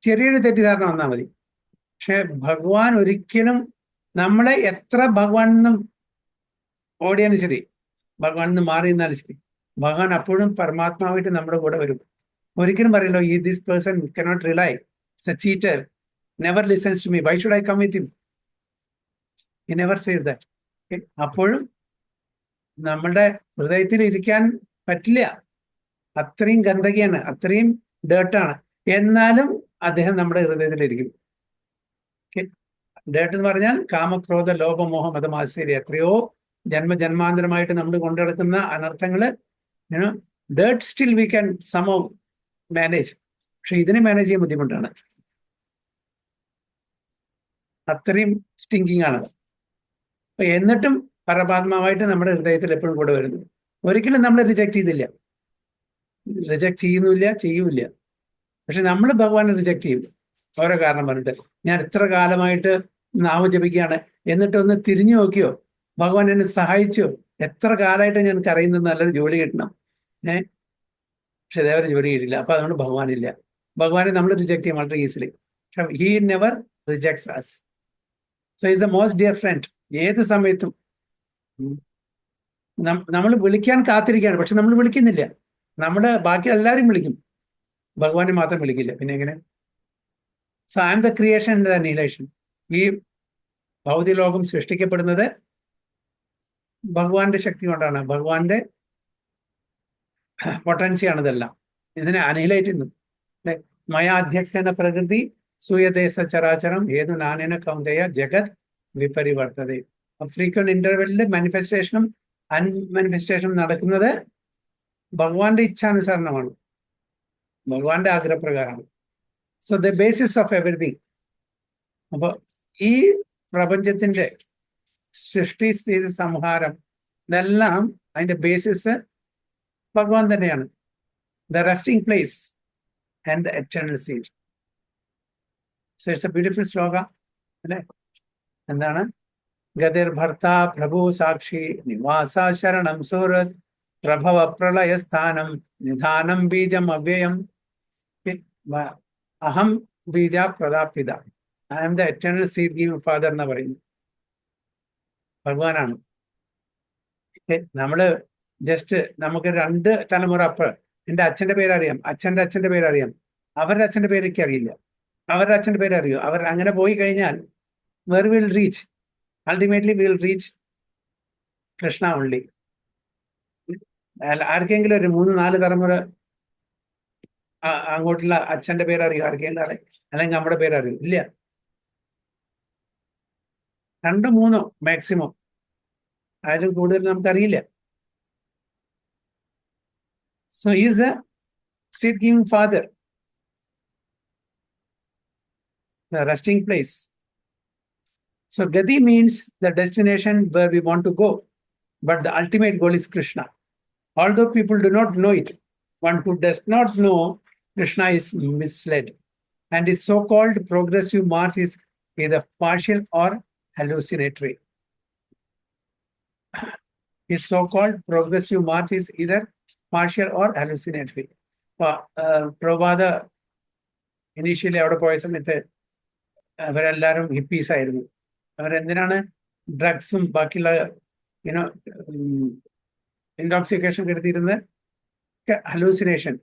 ചെറിയൊരു തെറ്റിദ്ധാരണ വന്നാൽ മതി. പക്ഷെ ഭഗവാൻ ഒരിക്കലും നമ്മളെ എത്ര ഭഗവാൻ നിന്നും ഓടിയാലും ശരി, ഭഗവാൻ നിന്ന് മാറി നിന്നാലും ശരി, ഭഗവാൻ അപ്പോഴും പരമാത്മാവായിട്ട് നമ്മുടെ കൂടെ വരും. ഒരിക്കലും പറയല്ലോ, ഈ this person cannot rely, it's a cheater, never listens to me, why should I come with him? He never says that. അപ്പോഴും നമ്മുടെ ഹൃദയത്തിൽ ഇരിക്കാൻ പറ്റില്ല, അത്രയും ഗന്ധകിയാണ്, അത്രയും ഡേർട്ടാണ്. എന്നാലും അദ്ദേഹം നമ്മുടെ ഹൃദയത്തിലിരിക്കും. ഡേർട്ട് എന്ന് പറഞ്ഞാൽ കാമക്രോധ ലോപമോഹ മതമാത്സര്യ, എത്രയോ ജന്മജന്മാന്തരമായിട്ട് നമ്മൾ കൊണ്ടുനടക്കുന്ന അനർത്ഥങ്ങള്, dirt still we can somehow manage. പക്ഷെ ഇതിനെ മാനേജ് ചെയ്യാൻ ബുദ്ധിമുട്ടാണ്, അത്രയും സ്റ്റിങ്കിങ് ആണ്. അപ്പൊ എന്നിട്ടും പരമാത്മാവായിട്ട് നമ്മുടെ ഹൃദയത്തിൽ എപ്പോഴും കൂടെ വരുന്നു. ഒരിക്കലും നമ്മൾ റിജക്ട് ചെയ്തില്ല, റിജക്ട് ചെയ്യുന്നില്ല, ചെയ്യൂല. പക്ഷെ നമ്മൾ ഭഗവാനെ റിജക്ട് ചെയ്യും, ഓരോ കാരണം പറഞ്ഞിട്ട്. ഞാൻ ഇത്ര കാലമായിട്ട് നാമം ജപിക്കുകയാണ്, എന്നിട്ടൊന്ന് തിരിഞ്ഞു നോക്കിയോ, ഭഗവാൻ എന്നെ സഹായിച്ചോ? എത്ര കാലമായിട്ട് ഞങ്ങൾക്ക് അറിയുന്നത് നല്ലൊരു ജോലി കിട്ടണം, പക്ഷെ അതേവരെ ജോലി കിട്ടില്ല. അപ്പൊ അതുകൊണ്ട് ഭഗവാനില്ല. ഭഗവാനെ നമ്മൾ റിജക്ട് ചെയ്യും വളരെ easily. He never rejects us. So is the most dear friend. ഏത് സമയത്തും നമ്മൾ വിളിക്കാൻ കാത്തിരിക്കുകയാണ്, പക്ഷെ നമ്മൾ വിളിക്കുന്നില്ല. നമ്മൾ ബാക്കി എല്ലാവരും വിളിക്കും, ഭഗവാനെ മാത്രം വിളിക്കില്ല. പിന്നെ എങ്ങനെ? So I M the creation and the annihilation. ഈ ഭൗതിക ലോകം സൃഷ്ടിക്കപ്പെടുന്നത് ഭഗവാന്റെ ശക്തി കൊണ്ടാണ്, ഭഗവാന്റെ പൊട്ടൻസിയാണ് ഇതെല്ലാം. ഇതിനെ അനിഹിലേറ്റ് ചെയ്യുന്നു. അല്ലെ? മയാധ്യക്ഷന പ്രകൃതി സൂയദേശ ചരാചരം ഏതു നാനേന കൗന്ദയ ജഗത് വിപരിവർത്തത. ഫ്രീക്വന്റ് ഇന്റർവെല്ലിൽ മാനിഫെസ്റ്റേഷനും അൺമാനിഫെസ്റ്റേഷനും നടക്കുന്നത് ഭഗവാന്റെ ഇച്ഛാനുസരണമാണ്, ഭഗവാന്റെ ആഗ്രഹപ്രകാരമാണ്. So the basis of everything. അപ്പൊ ഈ പ്രപഞ്ചത്തിന്റെ സൃഷ്ടി, സ്ഥിതി, സംഹാരം, ഇതെല്ലാം അതിന്റെ ബേസിസ് ഭഗവാൻ തന്നെയാണ്. The resting place and the eternal seat. So it's a beautiful sloka. അല്ലേ? എന്താണ്? ഗതിർ ഭർത്ത പ്രഭു സാക്ഷി നിവാസ ശരണം സുഹൃത് പ്രഭവ പ്രളയ സ്ഥാനം നിധാനം ബീജം അവ്യയം അഹം ബീജ പ്രദാപിത. I am the eternal seed giving father എന്ന് പറയുന്നത് ഭഗവാനാണ്. നമ്മള് ജസ്റ്റ് നമുക്ക് 2 തലമുറ അപ്പുറം എൻ്റെ അച്ഛൻ്റെ പേരറിയാം, അച്ഛൻ്റെ അച്ഛൻ്റെ പേരറിയാം, അവരുടെ അച്ഛൻ്റെ പേര് എനിക്ക് അറിയില്ല, അവരുടെ അച്ഛൻ്റെ പേര് അറിയൂ. അവർ അങ്ങനെ പോയി കഴിഞ്ഞാൽ where will reach? Ultimately we will reach Krishna only. ആർക്കെങ്കിലും ഒരു 3-4 തലമുറ അങ്ങോട്ടുള്ള അച്ഛൻ്റെ പേരറിയോ? ആർക്കെങ്കിലും അറിയാം? അല്ലെങ്കിൽ നമ്മുടെ പേരറിയോ? ഇല്ല. 2-3 മാക്സിമം, അതിലും കൂടുതൽ നമുക്കറിയില്ല. So he is the seed giving father, the resting place. So Gati means the destination where we want to go, but the ultimate goal is Krishna. Although people do not know it, one who does not know Krishna is misled, and his so-called progressive march is either partial or hallucinatory. His so-called progressive march is either partial or hallucinatory. പ്രഭാത ഇനീഷ്യലി അവിടെ പോയ സമയത്ത് അവരെല്ലാവരും ഹിപ്പീസ് ആയിരുന്നു. അവരെന്തിനാണ് ഡ്രഗ്സും ബാക്കിയുള്ള ഇൻടോക്സിക്കേഷൻ കെടുത്തിരുന്നത്? ഹലൂസിനേഷൻ.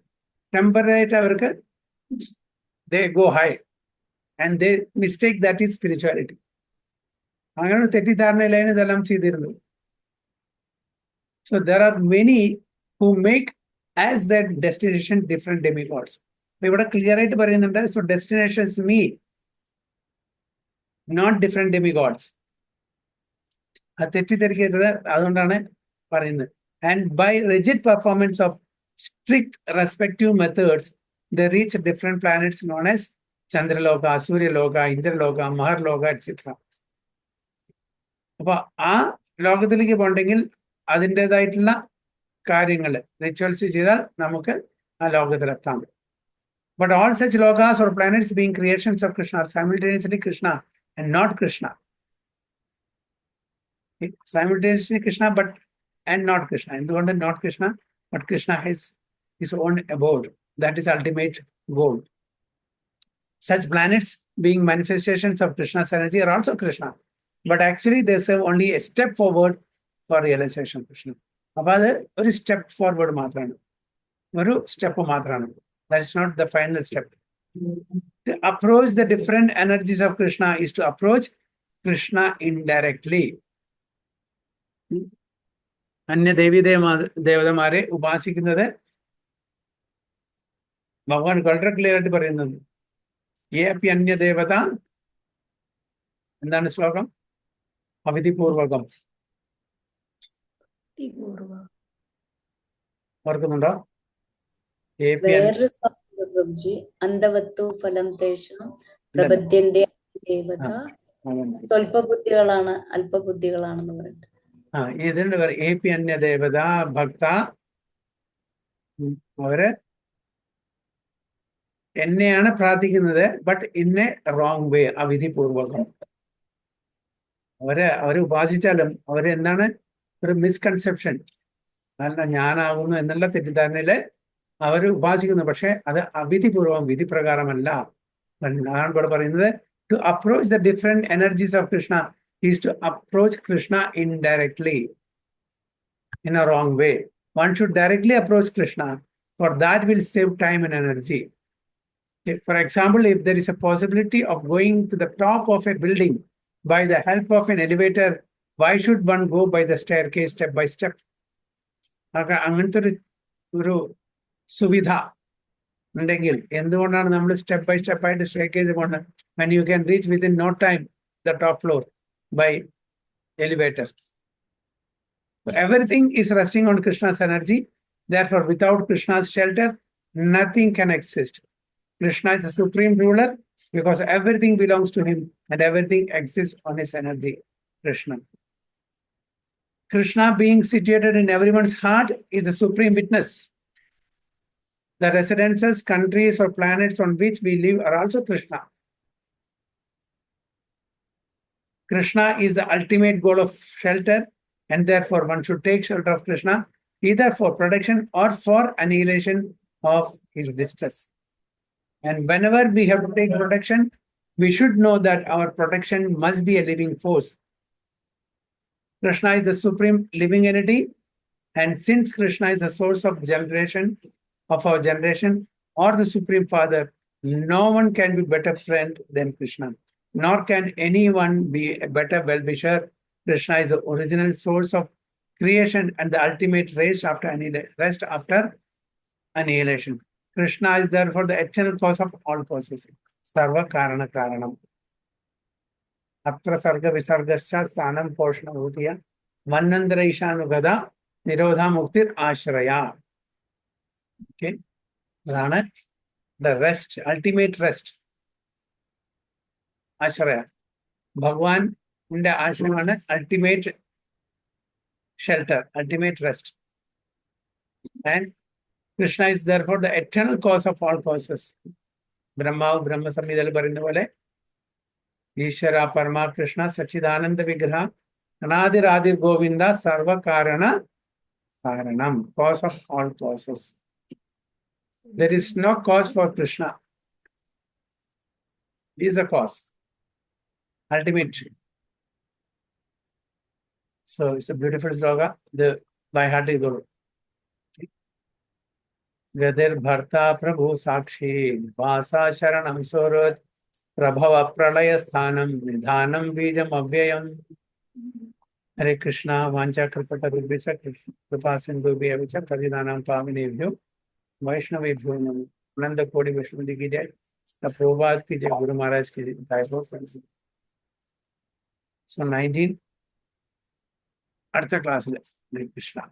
ടെമ്പററി ആയിട്ട് അവർക്ക് they go high and they mistake that is spirituality. അങ്ങനെ ഒരു തെറ്റിദ്ധാരണയിലാണ് ഇതെല്ലാം ചെയ്തിരുന്നത്. So there are many who make as their destination different demigods. ഇവിടെ ക്ലിയർ ആയിട്ട് പറയുന്നുണ്ട്, so destination is me, not different demigods. അത് തെറ്റിദ്ധരിക്കരുത്, അതുകൊണ്ടാണ് പറയുന്നത്. And by rigid performance of strict respective methods, they reach different planets known as Chandraloka, Suryaloka, Indraloka, Maharloka, etc. അപ്പൊ ആ ലോകത്തിലേക്ക് പോകണമെങ്കിൽ അതിൻ്റെതായിട്ടുള്ള കാര്യങ്ങൾ റിച്വൽസ് ചെയ്താൽ നമുക്ക് ആ ലോകത്തിലെത്താം. But all such lokas or planets being creations of Krishna are simultaneously Krishna and not Krishna. Simultaneously Krishna but and not Krishna. എന്തുകൊണ്ട് not Krishna? But Krishna has his own abode. That is ultimate goal. Such planets being manifestations of Krishna's energy are also Krishna. But actually they serve only a step forward for realization of Krishna. അപ്പൊ അത് ഒരു സ്റ്റെപ്പ് ഫോർവേഡ് മാത്രമാണ്, ഒരു സ്റ്റെപ്പ് മാത്രമാണ്. That is not the final step. To approach the different energies of Krishna is to approach Krishna indirectly. അന്യ ദേവതമാരെ ഉപാസിക്കുന്നത് ഭഗവാൻ വളരെ ക്ലിയർ ആയിട്ട് പറയുന്നത്. ഏപി അന്യ ദേവത, എന്താണ് ശ്ലോകം? അവിധിപൂർവകം. ഓർക്കുന്നുണ്ടോ? വേറൊരു പ്രഭുജി അന്തവത്തു ഫലം തേഷാം പ്രപദ്യന്തെ ദേവത സ്വൽപബുദ്ധികളാണ്, അല്പബുദ്ധികളാണെന്ന് പറഞ്ഞിട്ട്. ഇതിന്റെ എ പി അന്യ ദേവത ഭക്ത, അവര് എന്നെയാണ് പ്രാർത്ഥിക്കുന്നത്, but in a wrong way, അവിധിപൂർവകം. അവരെ ഉപാസിച്ചാലും അവര് എന്താണ് ഒരു മിസ്കൺസെപ്ഷൻ, അല്ല ഞാനാകുന്നു എന്നുള്ള തെറ്റിദ്ധാരണയില് അവർ ഉപാസിക്കുന്നു. പക്ഷെ അത് അവിധിപൂർവം, വിധിപ്രകാരമല്ല. അതാണ് ഇവിടെ പറയുന്നത്, to approach the different energies of Krishna is to approach Krishna indirectly in a wrong way. One should directly approach Krishna, for that will save time and energy. For example, if there is a possibility of going to the top of a building by the help of an elevator, why should one go by the staircase step by step? അങ്ങനത്തെ ഒരു സുവിധ ഉണ്ടെങ്കിൽ എന്തുകൊണ്ടാണ് നമ്മൾ സ്റ്റെപ്പ് ബൈ സ്റ്റെപ്പ് ആയിട്ട് സ്റ്റെയർകേസ് കൊണ്ട്, when you can reach within no time the top floor by elevator. Everything is resting on Krishna's energy. Therefore, without Krishna's shelter, nothing can exist. Krishna is the supreme ruler because everything belongs to him and everything exists on his energy. Krishna being situated in everyone's heart is the supreme witness. The residences, countries or planets on which we live are also Krishna. Krishna is the ultimate goal of shelter, and therefore one should take shelter of Krishna either for protection or for annihilation of his distress. And whenever we have to take protection, we should know that our protection must be a living force. Krishna is the supreme living entity, and since Krishna is the source of generation, of our generation, or the Supreme Father, no one can be better friend than Krishna, nor can anyone be a better well-wisher. Krishna is the original source of creation and the ultimate rest after annihilation. Krishna is therefore the eternal cause of all causes. Sarva Karana Karanam. Atra Sarga Visargascha Sthanam Poshna Bhutiya Manandra Ishanugada Nirodha Muktir Ashraya. Okay. Rana, the rest, ultimate rest. Ashraya. Bhagwan in the Ashraya, ultimate shelter, ultimate rest. And Krishna is therefore the eternal cause of all causes. Brahma Samhidal Parindavale. Ishara Parama Krishna Sachidananda Vigraha Anadir Adir Govinda Sarva Karana Karanam, cause of all causes. There is no cause for Krishna. He is a cause. Ultimate. So it's a beautiful sloga. The by heart is good. Gadir Bharta Prabhu Sakshi Vasa Sharanam Surat Prabhava Pralaya Sthanam Nidhanam Bijam Avyayam. Hare Krishna Vancha Kripata Rubhicha Kripa Sindhu Bhyavicha Pradidhanam Pavinebhyo Vaishnavebhyo Namo Ananda Kodi Vaishnavadi ki jai. The Prabhupada ki jai, Guru Maharaj ki jai. So 19 Artha class. Hare Krishna.